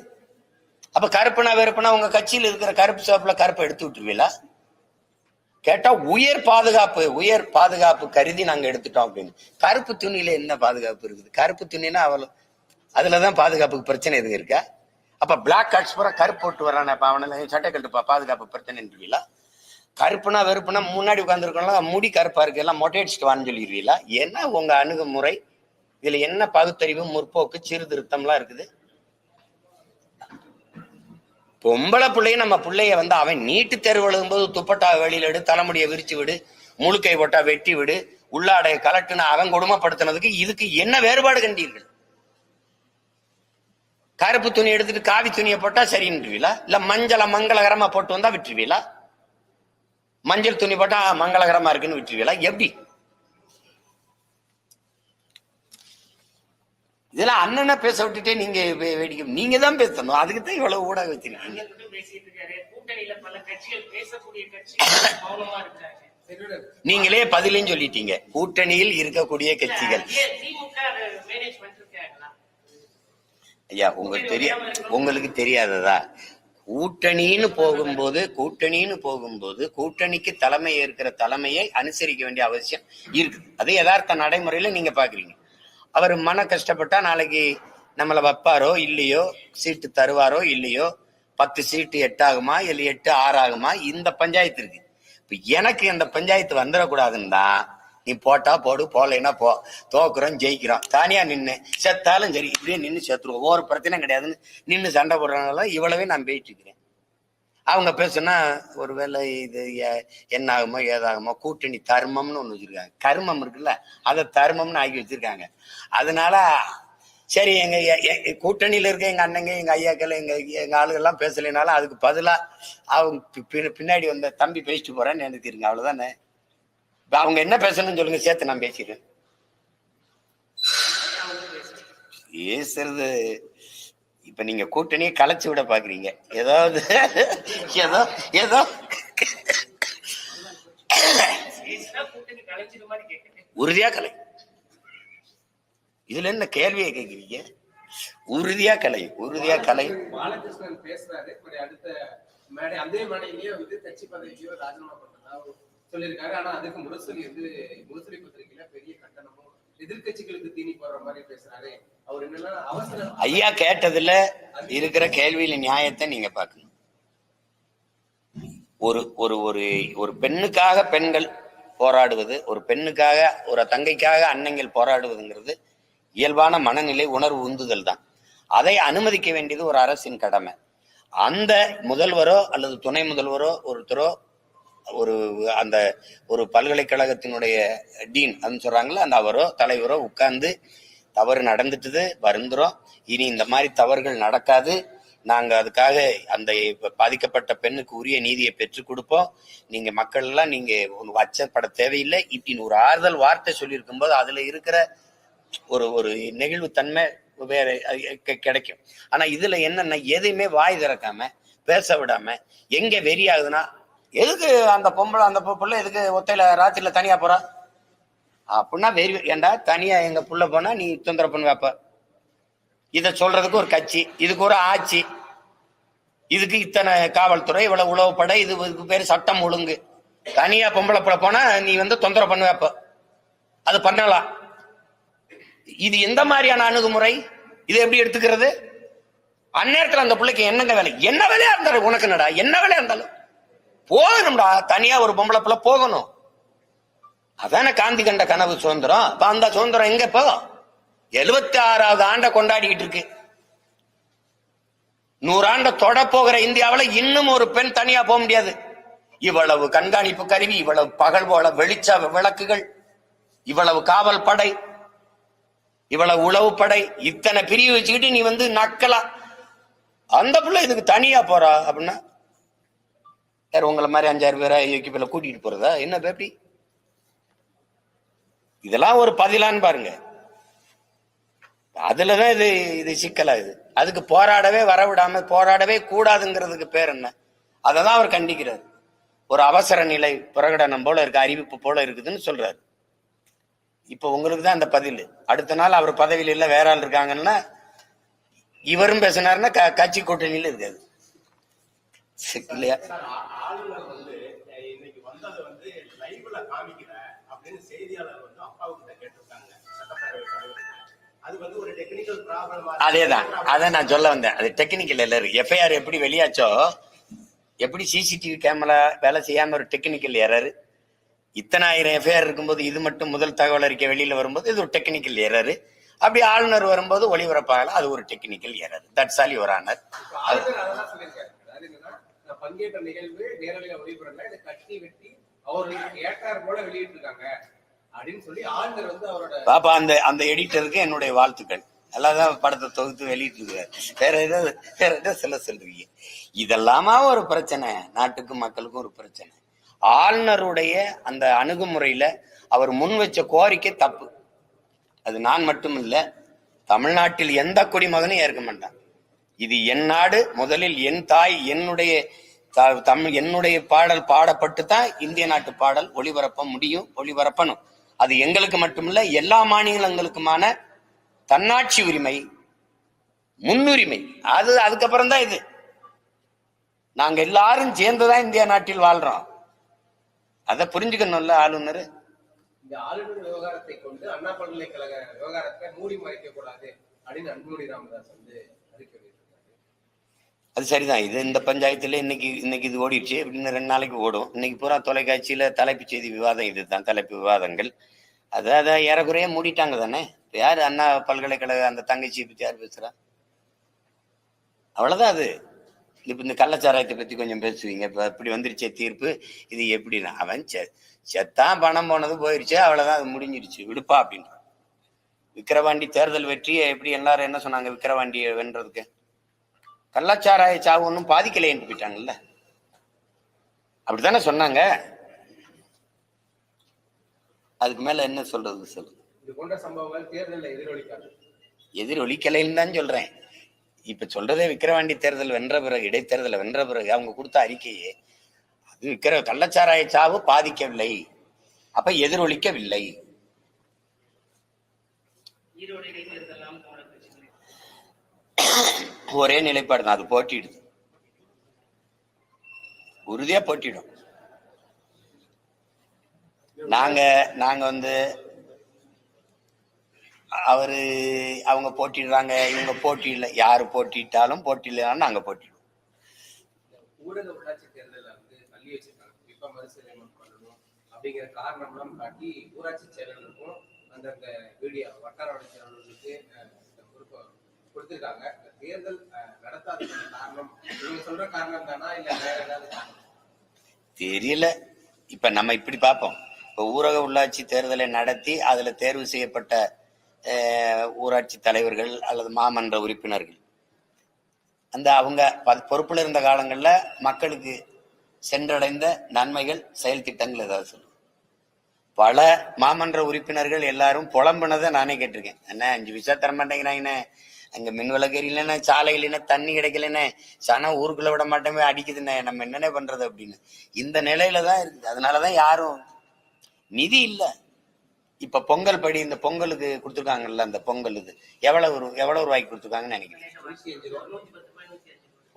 அப்ப கருப்புனா வெறுப்புனா உங்க கட்சியில் இருக்கிற கருப்பு சிவப்புல கருப்பை எடுத்து விட்டுருவீங்களா? கேட்டா உயர் பாதுகாப்பு கருதி நாங்க எடுத்துட்டோம் அப்படின்னு. கருப்பு துணியில என்ன பாதுகாப்பு இருக்குது? கருப்பு துணினா அதுலதான் பாதுகாப்புக்கு பிரச்சனை எதுவும் இருக்கா? அப்ப பிளாக் கார்ட்ஸ் பூரா கருப்பு போட்டு வர்றானே, அப்ப அவனை சட்டை கட்டுப்பா பாதுகாப்பு பிரச்சனைன்றீங்களா? கருப்புனா வெறுப்புனா முன்னாடி உட்காந்துருக்கோம்லாம் முடி கருப்பா இருக்கு, எல்லாம் மொட்டையடிச்சுட்டு வான்னு சொல்லிடுவீங்களா? என்ன உங்க அணுகுமுறை? இதுல என்ன பகுத்தறிவு, முற்போக்கு, சீர்திருத்தம்லாம் இருக்குது? பொம்பளை பிள்ளைய நம்ம பிள்ளைய அவன் நீட்டு தேர்வு எழுதும்போது துப்பட்டா வெளியில எடு, தலைமுடியை விரிச்சு விடு, முழுக்கை போட்டா வெட்டி விடு, உள்ளாடைய கலட்டுன்னு அவன் கொடுமைப்படுத்தினதுக்கு இதுக்கு என்ன வேறுபாடு கண்டீர்கள்? கருப்பு துணி எடுத்துட்டு காவி துணியை போட்டா சரின்னுவீங்களா? இல்ல மங்களகரமா போட்டு வந்தா விட்டுருவீங்களா? மஞ்சள் துணி போட்டா மங்களகரமா இருக்குன்னு விட்டுருவீங்களா? எப்படி இதெல்லாம் அண்ணனை பேச விட்டுட்டே நீங்க வேடிக்கை நீங்க தான் பேசணும். அதுக்குதான் இவ்வளவு ஊடக வச்சிருக்கீங்க. நீங்களே பதிலையும் சொல்லிட்டீங்க, கூட்டணியில் இருக்கக்கூடிய கட்சிகள். ஐயா, உங்களுக்கு தெரியாததா? கூட்டணின்னு போகும்போது கூட்டணிக்கு தலைமை ஏற்கிற தலைமையை அனுசரிக்க வேண்டிய அவசியம் இருக்குது. அது யதார்த்த நடைமுறையில நீங்க பாக்குறீங்க. அவர் மன கஷ்டப்பட்டா நாளைக்கு நம்மளை வைப்பாரோ இல்லையோ, சீட்டு தருவாரோ இல்லையோ, 10 சீட்டு 8 ஆகுமா இல்லை 8 6 ஆகுமா, இந்த பஞ்சாயத்து இருக்கு. இப்ப எனக்கு இந்த பஞ்சாயத்து வந்துடக்கூடாதுன்னு தான் நீ போட்டா போடு, போலைன்னா போ, தோக்குறோம் ஜெயிக்கிறோம், தானியா நின்று செத்தாலும் சரி இப்படியே நின்று செத்துருவோம், ஒரு பிரச்சனை கிடையாதுன்னு நின்று சண்டை போடுறதுனால இவ்வளவே நான் போயிட்டு இருக்கிறேன். அவங்க பேசுனா ஒருவேளை இது என்ன ஆகுமோ ஏதாகுமோ, கூட்டணி தர்மம்னு ஒண்ணு வச்சிருக்காங்க, கர்மம் இருக்குல்ல, அதை தர்மம்னு ஆக்கி வச்சிருக்காங்க. அதனால சரி, எங்க கூட்டணியில இருக்க எங்க அண்ணங்க, எங்க ஐயாக்கள், எங்க ஆளுகள்லாம் பேசலைனாலும் அதுக்கு பதிலா அவங்க பின்னாடி வந்த தம்பி பேசிட்டு போறேன்னு நினைக்கிறீங்க, அவ்வளவுதானே. அவங்க என்ன பேசணும்னு சொல்லுங்க, சேர்த்து நான் பேசிடுறேன். பேசுறது இப்ப நீங்க கூட்டணியை கலைச்சு விட பாக்குறீங்க. ஏதாவது ஏதோ உறுதியா கலை. இதுல என்ன கேள்வியை கேட்கிறீங்க? உறுதியா கலை. பாலகிருஷ்ணன் பேசுறாரு, அடுத்த மேடை அதே மேடையிலேயே வந்து கட்சி பதவியோ ராஜினாமா பண்ணதா சொல்லியிருக்காரு. ஆனா அதுக்கு முரசொலி பத்திரிகையில பெரிய கண்டனமும், எதிர்கட்சிகளுக்கு தீனி போடுற மாதிரி பேசுறாரு. அவர் என்னன்னா அவசர ஐயா கேட்டதுல இருக்கிற கேள்வியில நியாயத்தை நீங்க பாக்கணும். ஒரு ஒரு ஒரு ஒரு பெண்ணுக்காக பெண்கள் போராடுவது, ஒரு பெண்ணுக்காக ஒரு தங்கைக்காக அன்னைகள் போராடுவதுங்கிறது இயல்பான மனநிலை, உணர்வு, உந்துதல் தான். அதை அனுமதிக்க வேண்டியது ஒரு அரசின் கடமை. அந்த முதல்வரோ அல்லது துணை முதல்வரோ ஒருத்தரோ அந்த ஒரு பல்கலைக்கழகத்தினுடைய டீன் அப்படின்னு சொல்றாங்கல்ல, அந்த அவரோ தலைவரோ உட்கார்ந்து தவறு நடந்துட்டுது, வருந்துறோம், இனி இந்த மாதிரி தவறுகள் நடக்காது, நாங்க அதுக்காக அந்த பாதிக்கப்பட்ட பெண்ணுக்கு உரிய நீதியை பெற்றுக் கொடுப்போம், நீங்க மக்கள் எல்லாம் நீங்க அச்சப்பட தேவையில்லை இப்படின்னு ஒரு ஆறுதல் வார்த்தை சொல்லியிருக்கும் போது அதுல இருக்கிற ஒரு நெகிழ்வு தன்மை வேற கிடைக்கும். ஆனா இதுல என்னன்னா, எதையுமே வாய் திறக்காம பேச விடாம, எங்க வெறி ஆகுதுன்னா, எதுக்கு அந்த பொம்பளை எதுக்கு ஒத்தையில ராத்திரில தனியா போறா அப்படின்னா வெறி. ஏண்டா தனியா எங்க புள்ள போனா நீ தொந்தரவு பண்ண வைப்ப. இத சொல்றதுக்கு ஒரு கட்சி, இதுக்கு ஒரு ஆட்சி, இதுக்கு இத்தனை காவல்துறை, இவ்வளவு உளவுப்படை, இதுக்கு பேரு சட்டம் ஒழுங்கு. தனியா பொம்பளை புள்ள போனா நீ வந்து தொந்தரவு பண்ண வைப்ப, அது பண்ணலாம். இது எந்த மாதிரியான அணுகுமுறை? இது எப்படி எடுத்துக்கிறது? அந்நேரத்துல அந்த பிள்ளைக்கு என்னங்க வேலை? என்ன வேலையா இருந்தாலும் உனக்கு என்னடா, என்ன வேலையா இருந்தாலும் போகணும்டா, தனியா ஒரு பொம்பளை பிள்ளை போகணும். அதான காந்தி கண்ட கனவு சுதந்திரம். அப்ப அந்த சுதந்திரம் எங்க இப்போ 76வது ஆண்டை கொண்டாடிக்கிட்டு இருக்கு. 100 ஆண்டை தொட போகிற இந்தியாவில இன்னும் ஒரு பெண் தனியா போக முடியாது. இவ்வளவு கண்காணிப்பு கருவி, இவ்வளவு பகல் போல வெளிச்ச விளக்குகள், இவ்வளவு காவல் படை, இவ்வளவு உளவு படை, இத்தனை பிரிவு வச்சுக்கிட்டு நீ வந்து நக்கலாம். அந்த பிள்ளை இதுக்கு தனியா போறா அப்படின்னா யார் உங்களை மாதிரி 5-6 பேரை எக்கிப்பில கூட்டிட்டு போறதா என்ன பேப்பி? இதெல்லாம் ஒரு பதிலான்னு பாருங்க. அதுலதான் இது சிக்கலா. இது அதுக்கு போராடவே வரவிடாம, போராடவே கூடாதுங்கிறதுக்கு பேர் என்ன? அததான் அவர் கண்டிக்கிறார். ஒரு அவசர நிலை பிரகடனம் போல இருக்கு, அறிவிப்பு போல இருக்குதுன்னு சொல்றாரு. இப்ப உங்களுக்கு தான் அந்த பதில். அடுத்த நாள் அவர் பதவியில் இல்ல வேற ஆள் இருக்காங்கன்னா இவரும் பேசினாருன்னா கட்சி கூட்டணியில இருக்காது இல்லையா? ஆளுநர் வந்து இன்னைக்கு வந்ததை வந்து லைவ்ல காமிக்கிற அப்படின்னு செய்தியாளர் வந்து அப்பாவுக்கிட்ட கேட்டிருக்காங்க சட்டப்பேரவை தலைவர். அது வந்து ஒரு டெக்னிக்கல் ப்ராப்ளம். அதேதான், அதை நான் சொல்ல வந்தேன். அது டெக்னிக்கல் எரர். எஃப்ஐஆர் எப்படி வெளியாச்சோ, எப்படி சிசிடிவி கேமரா வேலை செய்யாம ஒரு டெக்னிக்கல் எரர். இத்தனை ஆயிரம் எஃப்ஐஆர் இருக்கும்போது இது மட்டும் முதல் தகவல் அறிக்கை வெளியில வரும்போது இது ஒரு டெக்னிக்கல் எரர். அப்படி ஆளுநர் வரும்போது ஒளிபரப்பாகல, அது ஒரு technical error. That's all your honour. பங்கேற்ற நிகழ்வு நேரலையில ஒளிபரப்பல, இதை கட்டி வெட்டி அவர்களுக்கு ஏற்றார் போல வெளியிட்டிருக்காங்க அப்படின்னு சொல்லி ஆளுநர் வந்து அவரோட பாப்பா அந்த எடிட்டருக்கு என்னுடைய வாழ்த்துக்கள். நல்லாதான் படத்தை தொகுத்து வெளியிட்டு இருக்காரு. வேற ஏதோ சொல்றீங்க. இதெல்லாமா ஒரு பிரச்சனை, நாட்டுக்கும் மக்களுக்கும் ஒரு பிரச்சனை. ஆளுநருடைய அந்த அணுகுமுறையில அவர் முன் வச்ச கோரிக்கை தப்பு. அது நான் மட்டும் இல்ல, தமிழ்நாட்டில் எந்த குடிமகனும் ஏற்க மாட்டான். இது என் நாடு, முதலில் என் தாய், என்னுடைய பாடல் பாடப்பட்டு தான் இந்திய நாட்டு பாடல் ஒளிபரப்ப முடியும், ஒளிபரப்பணும். அது எங்களுக்கு மட்டுமில்ல, எல்லா மாநிலங்களுக்குமான தன்னாட்சி உரிமை, முன்னுரிமை. அதுக்கப்புறம் தான் இது. நாங்க எல்லாரும் சேர்ந்துதான் இந்திய நாட்டில் வாழ்றோம். அதை புரிஞ்சுக்கணும்ல ஆளுநர். இந்த ஆளுநர் விவகாரத்தை கொண்டு அண்ணா பல்கலைக்கழக விவகாரத்தை மூடி மறைக்க கூடாது அப்படின்னு அன்புமணி ராமதாஸ் வந்து அறிக்கை. அது சரிதான். இது இந்த பஞ்சாயத்துல இன்னைக்கு இது ஓடிடுச்சு அப்படின்னு 2 நாளைக்கு ஓடும். இன்னைக்கு பூரா தொலைக்காட்சியில தலைப்பு செய்தி விவாதம், இதுதான் தலைப்பு விவாதங்கள். அதை ஏறக்குறைய மூடிட்டாங்க தானே. யாரு அண்ணா பல்கலைக்கழக அந்த தங்கச்சியை பத்தி யார் பேசுறா? அவ்வளவுதான். அது இப்ப இந்த கள்ளச்சாராயத்தை பத்தி கொஞ்சம் பேசுவீங்க. இப்ப இப்படி வந்துருச்சே தீர்ப்பு, இது எப்படின்னா அவன் செத்தான், பணம் போனது போயிருச்சு, அவ்வளவுதான், அது முடிஞ்சிருச்சு, விடுப்பா அப்படின்னு. விக்கிரவாண்டி தேர்தல் வெற்றியை எப்படி எல்லாரும் என்ன சொன்னாங்க? விக்கிரவாண்டியை வென்றதுக்கு கள்ளச்சாராய சாவு ஒன்றும் பாதிக்கலைன்னு போயிட்டாங்கல்ல, அப்படித்தானே சொன்னாங்க. அதுக்கு மேல என்ன சொல்றது சொல்லு? இது போன்ற சம்பவங்கள் தேர்தலில் எதிரொலிக்கலைன்னு தான் சொல்றேன். இப்ப சொல்றதே விக்கிரவாண்டி தேர்தல் வென்ற பிறகு, இடைத்தேர்தல் வென்ற பிறகு அவங்க கொடுத்த அறிக்கையே அது கள்ளச்சாராய சாவு பாதிக்கவில்லை, அப்ப ஒரே நிலைப்பாடு தான், அது போட்டிடுது, உறுதியா போட்டிடும். நாங்க வந்து அவங்க போட்டிடுறாங்க, இவங்க போட்டி இல்லை, யாரு போட்டிட்டாலும் போட்டி இல்லைனாலும் நாங்க போட்டிடுவோம். ஊரக உள்ளாட்சி தேர்தலில் வந்து தள்ளி வச்சிருக்காங்க, குறிப்பா மறுசீரமைப்பு பண்ணணும் அப்படிங்கிற காரணம்லாம் காட்டி ஊராட்சி செயலர்களுக்கும் அந்தந்த வீடியோ வட்டார வளர்ச்சி அலுவலர்களுக்கு பொறுப்பு கொடுத்திருக்காங்க. இந்த தேர்தல் நடத்தாத காரணம் நீங்க சொல்ற காரணம் தானா இல்ல வேற ஏதாவது காரணம் தெரியல. இப்ப நம்ம இப்படி பார்ப்போம். இப்ப ஊரக உள்ளாட்சி தேர்தலை நடத்தி அதுல தேர்வு செய்யப்பட்ட ஊராட்சி தலைவர்கள் அல்லது மாமன்ற உறுப்பினர்கள் அவங்க பொறுப்புல இருந்த காலங்கள்ல மக்களுக்கு சென்றடைந்த நன்மைகள், செயல் திட்டங்கள் ஏதாவது சொல்லுவோம். பல மாமன்ற உறுப்பினர்கள் எல்லாரும் புலம்புனதை நானே கேட்டிருக்கேன். என்ன 5 பைசா தர மாட்டேங்கிறாங்கன்னு, அங்க மின் விளக்கு இல்லைன்னா, சாலை இல்லைன்னா, தண்ணி கிடைக்கலன்னு, சனம் ஊருக்குள்ள விட மாட்டேமே அடிக்குதுன்னு, நம்ம என்னென்ன பண்றது அப்படின்னு இந்த நிலையில தான் இருக்குது. அதனாலதான் யாரும் நிதி இல்லை. இப்ப பொங்கல் படி இந்த பொங்கலுக்கு கொடுத்துருக்காங்கல்ல, அந்த பொங்கல் இது எவ்வளவு ரூபாய்க்கு கொடுத்துருக்காங்கன்னு நினைக்கிறேன்.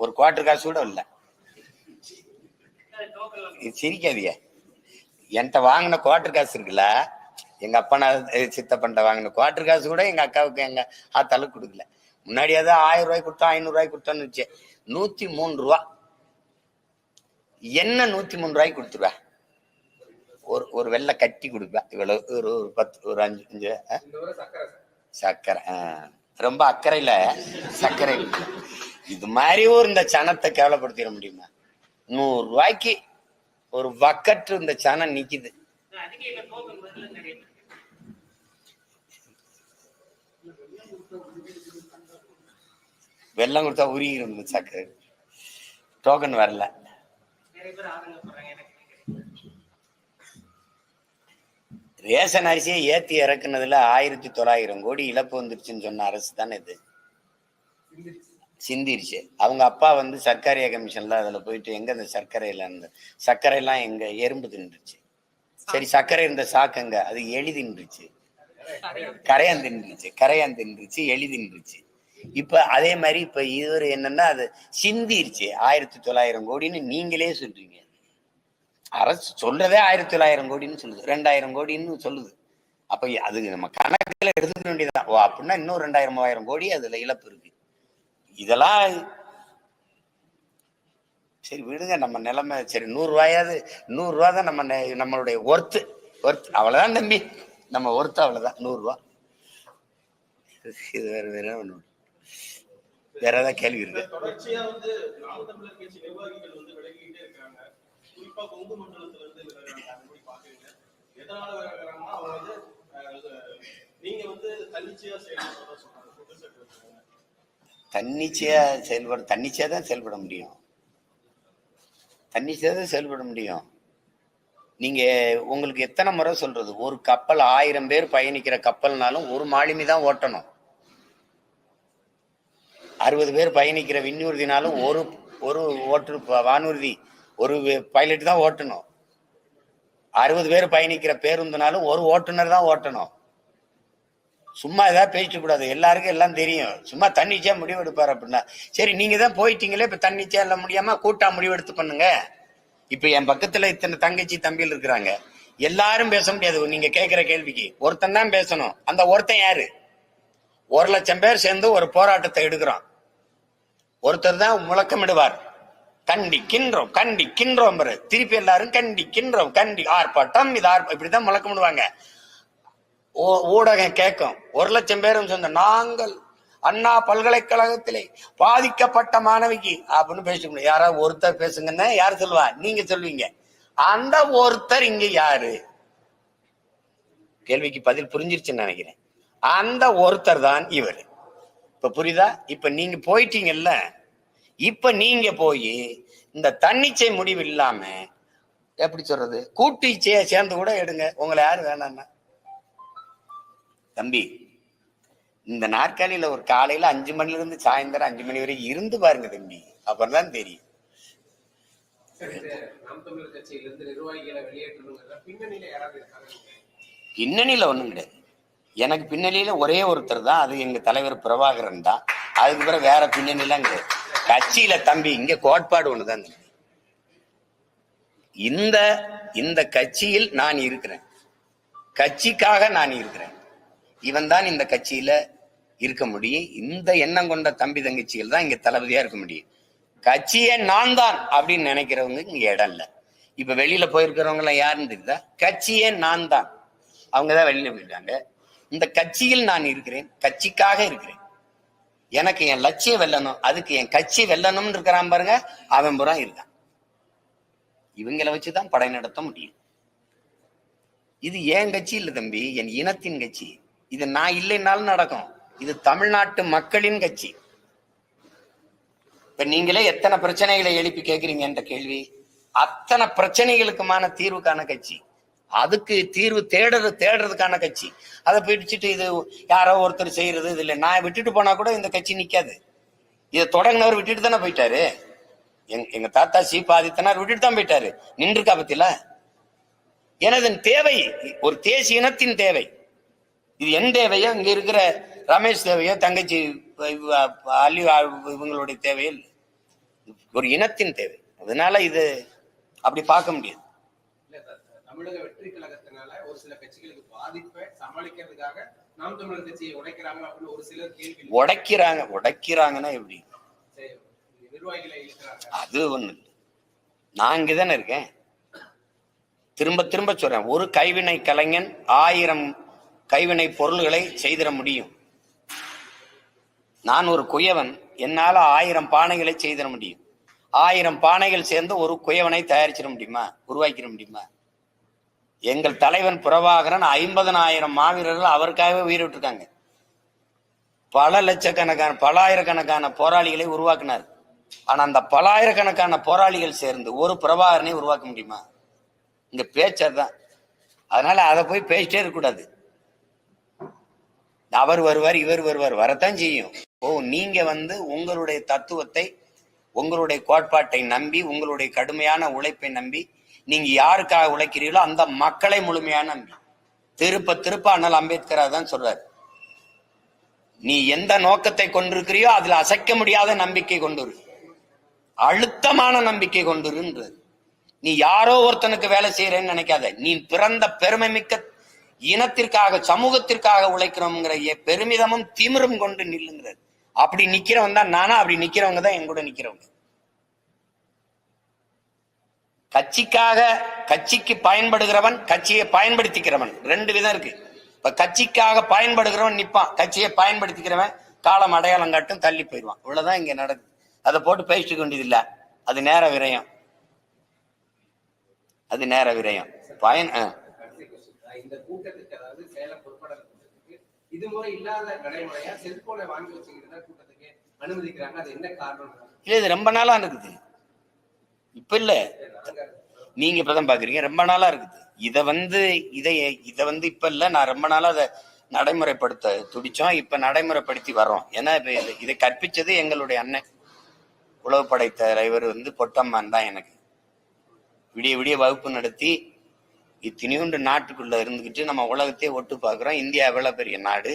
ஒரு குவார்டர் காசு கூட இல்லை. சிரிக்காதிய, என்கிட்ட வாங்கின குவார்டர் காசு இருக்குல்ல, எங்க அப்பா நான் சித்தப்பன்ட்ட வாங்கின குவார்டர் காசு கூட எங்க அக்காவுக்கு எங்க ஆத்தாளுக்கு கொடுக்கல. முன்னாடியாவது 1000 ரூபாய் கொடுத்தோம், 500 ரூபாய் கொடுத்தோன்னு வச்சு 103 ரூபா. என்ன 103 ரூபாய்க்கு கொடுத்துருவா? ஒரு வெள்ளை கட்டி கொடுப்பேன். இவ்வளவு ஒரு 10 ஒரு 5 சர்க்கரை. ரொம்ப அக்கறையில சர்க்கரை. இது மாதிரி இந்த சனத்தை கேவலப்படுத்திட முடியுமா? 100 ரூபாய்க்கு ஒரு வக்கற்று இந்த சனம் நிக்குது. வெள்ளம் கொடுத்தா உருகிடும் சர்க்கரை. டோக்கன் வரல. ரேஷன் அரிசியை ஏத்தி இறக்குனதுல 1900 கோடி இழப்பு வந்துருச்சுன்னு சொன்ன அரசு தானே இது. சிந்திருச்சு. அவங்க அப்பா சர்க்காரிய கமிஷன்ல அதுல போயிட்டு எங்க இந்த சர்க்கரை எல்லாம் எங்க எறும்பு தின்றுச்சு. சரி, சர்க்கரை இருந்த சாக்கங்க, அது எலி தின்றுச்சு, கரையான் தின்றுச்சு, எலி தின்றுச்சு. இப்ப அதே மாதிரி இப்ப இது என்னன்னா அது சிந்திருச்சு. 1900 கோடின்னு நீங்களே சொல்றீங்க. அரசு சொல்றதே 1900 கோடின்னு சொல்லுது, 2000 கோடின்னு சொல்லுது. அப்ப அது நம்ம கணக்குல எடுத்துக்க வேண்டியதுதான். ஓ அப்படின்னா இன்னும் 2000 3000 கோடி அதுல இழப்பு இருக்கு. இதெல்லாம் சரி விடுங்க, நம்ம நிலைமை சரி. 100 ரூபாயாவது 100 ரூபா தான் நம்மளுடைய ஒர்த்து. அவ்வளவுதான் தம்பி, நம்ம ஒர்த்து அவ்வளவுதான் 100 ரூபா. இது வேற ஒண்ணு. வேற ஏதாவது கேள்வி இருக்கு? தொடர்ச்சியா நாம் தமிழர் கட்சி நிர்வாகிகள் விலகிட்டே இருக்காங்க. குறிப்பா கொங்கு மண்டலத்துல இருந்து பாக்குறீங்க. எதனால விலகுறாங்கன்னா அவங்க நீங்க தன்னிச்சையா செயல்படுற தன்னிச்சையா தான் செயல்பட முடியும். நீங்க உங்களுக்கு எத்தனை முறை சொல்றது? ஒரு கப்பல் 1000 பேர் பயணிக்கிற கப்பல்னாலும் ஒரு மாலுமி தான் ஓட்டணும். 60 பேர் பயணிக்கிற விண்ணூர்தினாலும் ஒரு வானூர்தி ஒரு பைலட் தான் ஓட்டணும். 60 பேர் பயணிக்கிற பேருந்துனாலும் ஒரு ஓட்டுநர் தான் ஓட்டணும். சும்மா ஏதாவது பேசிட்டு கூடாது. எல்லாருக்கும் எல்லாம் தெரியும். சும்மா தன்னிச்சையா முடிவு எடுப்பாரு அப்படின்னா சரி, நீங்க தான் போயிட்டீங்களே, இப்ப தன்னிச்சையா இல்ல முடியாம கூட்டா முடிவு எடுத்து பண்ணுங்க. இப்ப என் பக்கத்துல இத்தனை தங்கச்சி தம்பியில் இருக்கிறாங்க, எல்லாரும் பேச முடியாது. நீங்க கேட்கிற கேள்விக்கு ஒருத்தன் தான் பேசணும். அந்த ஒருத்தன் யாரு? 1,00,000 பேர் சேர்ந்து ஒரு போராட்டத்தை எடுக்கிறோம். ஒருத்தர் தான் முழக்கமிடுவார், கண்டிக்கின்றோம் கண்டிக்கின்றோம். திருப்பி எல்லாரும் கண்டிக்கின்றோம் ஆர்ப்பாட்டம் இது இப்படிதான் முழக்கமிடுவாங்க. ஊடகம் கேட்கும். 1,00,000 பேரும் சொன்ன நாங்கள் அண்ணா பல்கலைக்கழகத்திலே பாதிக்கப்பட்ட மாணவிக்கு அப்படின்னு பேச முடியும். யாராவது ஒருத்தர் பேசுங்கன்னா யாரு சொல்லுவா? நீங்க சொல்லுவீங்க. அந்த ஒருத்தர் இங்க யாரு? கேள்விக்கு பதில் புரிஞ்சிருச்சுன்னு நினைக்கிறேன். அந்த ஒருத்தர் தான் இவர். இப்ப புரியுதா? இப்ப நீங்க போயிட்டீங்கல்ல, இப்ப நீங்க போய் இந்த தன்னிச்சை முடிவு இல்லாம எப்படி சொல்றது, கூட்டு இச்சையா சேர்ந்து கூட எடுங்க. உங்களை யாரு வேணான்னா தம்பி, இந்த நாற்காலியில ஒரு காலையில 5 மணில இருந்து சாயந்தரம் 5 மணி வரைக்கும் இருந்து பாருங்க தம்பி, அப்புறம் தான் தெரியும். பின்னணியில ஒண்ணும் கிடையாது. எனக்கு பின்னணியில ஒரே ஒருத்தர் தான், அது எங்க தலைவர் பிரபாகரன் தான். அதுக்கு பிறகு வேற பின்னணிலாம் கிடையாது. கட்சியில தம்பி இங்க கோட்பாடு ஒண்ணுதான். இந்த இந்த கட்சியில் நான் இருக்கிறேன், கட்சிக்காக நான் இருக்கிறேன். இவன் தான் இந்த கட்சியில இருக்க முடியும். இந்த எண்ணம் கொண்ட தம்பி தங்கச்சிகள் தான் இங்க தளபதியா இருக்க முடியும். கட்சியே நான் தான் அப்படின்னு நினைக்கிறவங்க இங்க இடம் இல்லை. இப்ப வெளியில போயிருக்கிறவங்க எல்லாம் யாருன்னு தெரியுதா? கட்சியே நான் தான், அவங்கதான் வெளியில போயிட்டாங்க. இந்த கட்சியில் நான் இருக்கிறேன், கட்சிக்காக இருக்கிறேன். எனக்கு என் லட்சியம் வெல்லணும், அதுக்கு என் கட்சி வெல்லணும்னு இருக்கிறான் பாருங்க, அவன் புறா இருக்கான். இவங்களை வச்சுதான் படை நடத்த முடியும். இது என் கட்சி இல்லை தம்பி, என் இனத்தின் கட்சி. இது நான் இல்லைன்னாலும் நடக்கும். இது தமிழ்நாட்டு மக்களின் கட்சி. இப்ப நீங்களே எத்தனை பிரச்சனைகளை எழுப்பி கேட்கிறீங்க என்ற கேள்வி, அத்தனை பிரச்சனைகளுக்குமான தீர்வுக்கான கட்சி, அதுக்கு தீர்வு தேடுறதுக்கான கட்சி. அதை பிடிச்சிட்டு இது யாரோ ஒருத்தர் செய்யறது இது இல்லை. நான் விட்டுட்டு போனா கூட இந்த கட்சி நிக்காது. இதை தொடங்கினவர் விட்டுட்டு தானே போயிட்டாரு. எங்க தாத்தா சீபா ஆதித்தனார் விட்டுட்டு தான் போயிட்டாரு. நின்றுக்கா பத்தில. எனது தேவை ஒரு தேசிய இனத்தின் தேவை. இது என் தேவையோ இங்க இருக்கிற ரமேஷ் தேவையோ தங்கச்சி அள்ளி இவங்களுடைய தேவையோ இல்லை, ஒரு இனத்தின் தேவை. அதனால இது அப்படி பார்க்க முடியாது. தமிழக வெற்றி கழகத்தினால ஒரு சில கட்சிகளுக்கு பாதிப்பை சமாளிக்கிறதுக்காக நாம் தமிழர் கட்சியை உடைக்கிறாங்க அப்படின்னு ஒரு சிலர் கேள்வி. உடைக்கிறாங்கன்னா எப்படி? நிர்வாகிகளை இழுக்கிறாங்க. அது ஒண்ணு. நான் இங்கதானே இருக்கேன். திரும்ப திரும்ப சொல்றேன், ஒரு கைவினை கலைஞன் 1000 கைவினை பொருள்களை செய்திட முடியும். நான் ஒரு குயவன், என்னால 1000 பானைகளை செய்திட முடியும். 1000 பானைகள் சேர்ந்து ஒரு குயவனை தயாரிச்சிட முடியுமா, உருவாக்கிட முடியுமா? எங்கள் தலைவன் பிரபாகரன் 50,000 மாவீரர்கள் அவருக்காகவே உயிரிட்டிருக்காங்க. பல லட்சக்கணக்கான பல ஆயிரக்கணக்கான போராளிகளை உருவாக்கினார். ஆனா அந்த பல ஆயிரக்கணக்கான போராளிகள் சேர்ந்து ஒரு பிரபாகரனை உருவாக்க முடியுமா? இங்க பேச்சதான். அதனால அதை போய் பேசிட்டே இருக்கக்கூடாது. அவர் வருவார், இவர் வருவார், வரத்தான் செய்யும். நீங்க உங்களுடைய தத்துவத்தை, உங்களுடைய கோட்பாட்டை நம்பி, உங்களுடைய கடுமையான உழைப்பை நம்பி, நீங்க யாருக்காக உழைக்கிறீங்களோ அந்த மக்களை முழுமையான நம்பி, திருப்ப அண்ணல் அம்பேத்கர் தான் சொல்றாரு, நீ எந்த நோக்கத்தை கொண்டிருக்கிறியோ அதுல அசைக்க முடியாத நம்பிக்கை கொண்டுரு, அழுத்தமான நம்பிக்கை கொண்டுருன்றது. நீ யாரோ ஒருத்தனுக்கு வேலை செய்யறேன்னு நினைக்காத. நீ பிறந்த பெருமை மிக்க இனத்திற்காக, சமூகத்திற்காக உழைக்கிறோம்ங்கிற பெருமிதமும் திமிரும் கொண்டு நில்லுங்கிறது. அப்படி நிக்கிறவன் தான் நானா, அப்படி நிக்கிறவங்க தான் என் கூட நிக்கிறவங்க. கட்சிக்கு பயன்படுகிறவன், கட்சியை பயன்படுத்திக்கிறவன், 2 விதம் இருக்கு. இப்ப கட்சிக்காக பயன்படுகிறவன் நிப்பான், கட்சியை பயன்படுத்திக்கிறவன் காலம் அடையாளம் காட்டும் தள்ளி போயிடுவான். இவ்வளவுதான் இங்க நடக்குது. அதை போட்டு பேசிட்டு வேண்டியது இல்ல. அது நேர விரயம். அது நேர விரயம். இந்த கூட்டத்துக்கு, அதாவது சேலம் பொறுப்பாளர் கூட்டத்துக்கு இது முறை இல்லாத நடைமுறையா செல்போனை வாங்கி வச்சுக்கிட்டு கூட்டத்துக்கு அனுமதிக்கிறாங்க. அது என்ன காரணம்? இல்ல, இது ரொம்ப நாளா இருக்குது. இப்ப இல்ல, நீங்க இப்பதான் பாக்குறீங்க. ரொம்ப நாளா இருக்குது. இதை இப்ப இல்ல, நான் ரொம்ப நாளா அதை நடைமுறைப்படுத்த துடிச்சோம். இப்ப நடைமுறைப்படுத்தி வர்றோம். ஏன்னா இப்ப இதை கற்பிச்சது எங்களுடைய அண்ணன் உளவுப்படை தலைவர் பொட்டம்மான் தான். எனக்கு விடிய விடிய வகுப்பு நடத்தி இத்தினியுண்டு நாட்டுக்குள்ள இருந்துகிட்டு நம்ம உலகத்தையே ஒட்டு பாக்குறோம். இந்தியா எவ்வளவு பெரிய நாடு,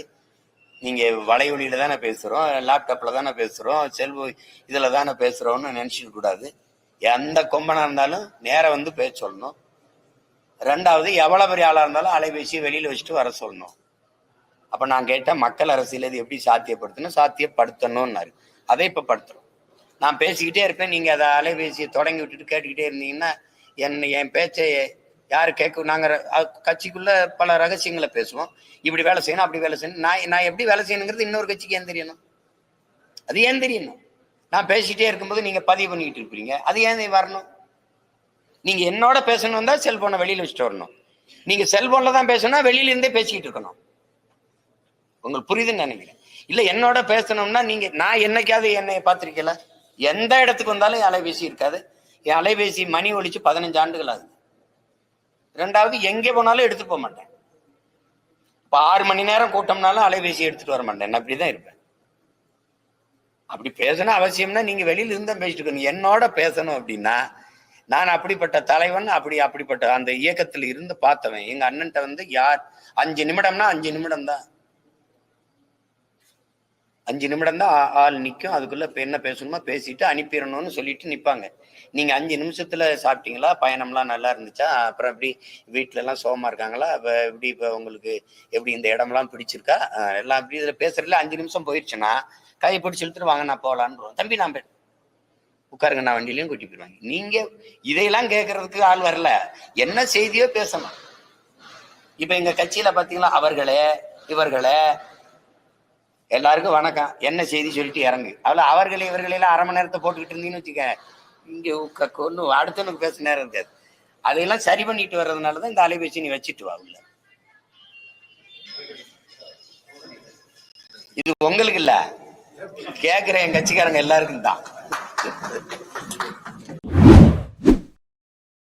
நீங்க வலையொலியில தானே பேசுறோம், லேப்டாப்ல தானே பேசுறோம், செல்வ இதுல தானே பேசுறோம்னு நினைச்சிக்க கூடாது. எந்த கொம்பனா இருந்தாலும் நேரம் பேச சொல்லணும். 2வது, எவ்வளவு பெரிய ஆளா இருந்தாலும் அலைபேசியை வெளியில வச்சுட்டு வர சொல்லணும். அப்ப நான் கேட்டேன், மக்கள் அரசியல் இது எப்படி சாத்தியப்படுத்தணும்? சாத்தியப்படுத்தணும்னாரு. அதை இப்ப படுத்துறோம். நான் பேசிக்கிட்டே இருப்பேன், நீங்க அதை அலைபேசியை தொடங்கி விட்டுட்டு கேட்டுக்கிட்டே இருந்தீங்கன்னா என் பேச்சை யாரு கேட்க? நாங்க கட்சிக்குள்ள பல ரகசியங்களை பேசுவோம். இப்படி வேலை செய்யணும், அப்படி வேலை செய்யணும். நான் எப்படி வேலை செய்யணுங்கிறது இன்னொரு கட்சிக்கு ஏன் தெரியணும்? அது ஏன் தெரியணும்? நான் பேசிட்டே இருக்கும்போது நீங்க பதிவு பண்ணிக்கிட்டு இருப்பீங்க, அது ஏன் வரணும்? நீங்க என்னோட பேசணும் தான் செல்போனை வெளியில வச்சுட்டு வரணும். நீங்க செல்போன்ல தான் பேசணும்னா வெளியில இருந்தே பேசிக்கிட்டு இருக்கணும். உங்களுக்கு புரியுதுன்னு நினைக்கிறேன். இல்ல, என்னோட பேசணும்னா நான் என்னைக்காவது என்னைய பார்த்திருக்கல? எந்த இடத்துக்கு வந்தாலும் என் அலைபேசி இருக்காது. என் அலைபேசி மணி ஒழிச்சு 15 ஆண்டுகள் ஆகுது. 2வது, எங்கே போனாலும் எடுத்துட்டு போக மாட்டேன். இப்ப 6 மணி நேரம் கூட்டம்னாலும் அலைபேசி எடுத்துட்டு வர மாட்டேன். நான் அப்படிதான் இருப்பேன். அப்படி பேசணும் அவசியம்னா நீங்க வெளியில இருந்தா பேசிட்டு இருக்கணும். என்னோட பேசணும் அப்படின்னா நான் அப்படிப்பட்ட தலைவன், அப்படிப்பட்ட அந்த இயக்கத்தில் இருந்து பார்த்தவன். எங்க அண்ணன்ட்ட வந்து யார் 5 நிமிடம்னா 5 நிமிடம் தான், 5 நிமிடம் தான் ஆள் நிற்கும். அதுக்குள்ள இப்ப என்ன பேசணுமோ பேசிட்டு அனுப்பிடணும்னு சொல்லிட்டு நிப்பாங்க. நீங்க 5 நிமிஷத்துல சாப்பிட்டீங்களா, பயணம்லாம் நல்லா இருந்துச்சா, அப்புறம் எப்படி வீட்டுல எல்லாம் சோகமா இருக்காங்களா, எப்படி இப்ப உங்களுக்கு எப்படி இந்த இடம்லாம் பிடிச்சிருக்கா, எல்லாம் அப்படி இதுல பேசுறதுல 5 நிமிஷம் போயிடுச்சுன்னா கையை பிடிச்சி இழுத்துட்டு வாங்க நான் போகலான்னு தம்பி நான் உட்காருங்க நான் வண்டியிலையும் கூட்டி போயிடுவாங்க. நீங்க இதையெல்லாம் கேட்கறதுக்கு ஆள் வரல, என்ன செய்தியோ பேசணும். இப்ப எங்க கட்சியில பாத்தீங்களா, அவர்களே இவர்களே எல்லாருக்கும் வணக்கம், என்ன செய்தி சொல்லிட்டு இறங்கு. அவ்வளவு அவர்களே இவர்களெல்லாம் அரை மணி நேரத்தை போட்டுக்கிட்டு இருந்தீங்கன்னு வச்சுக்க, இங்க ஒன்னும் அடுத்தவனுக்கு பேச நேரம் இருக்காது. அதையெல்லாம் சரி பண்ணிட்டு வர்றதுனாலதான் இந்த அலைபேசி நீ வச்சுட்டு வா உள்ள. இது உங்களுக்கு இல்ல, கேட்கிற என் கட்சிக்காரங்க எல்லாருக்கும் தான்.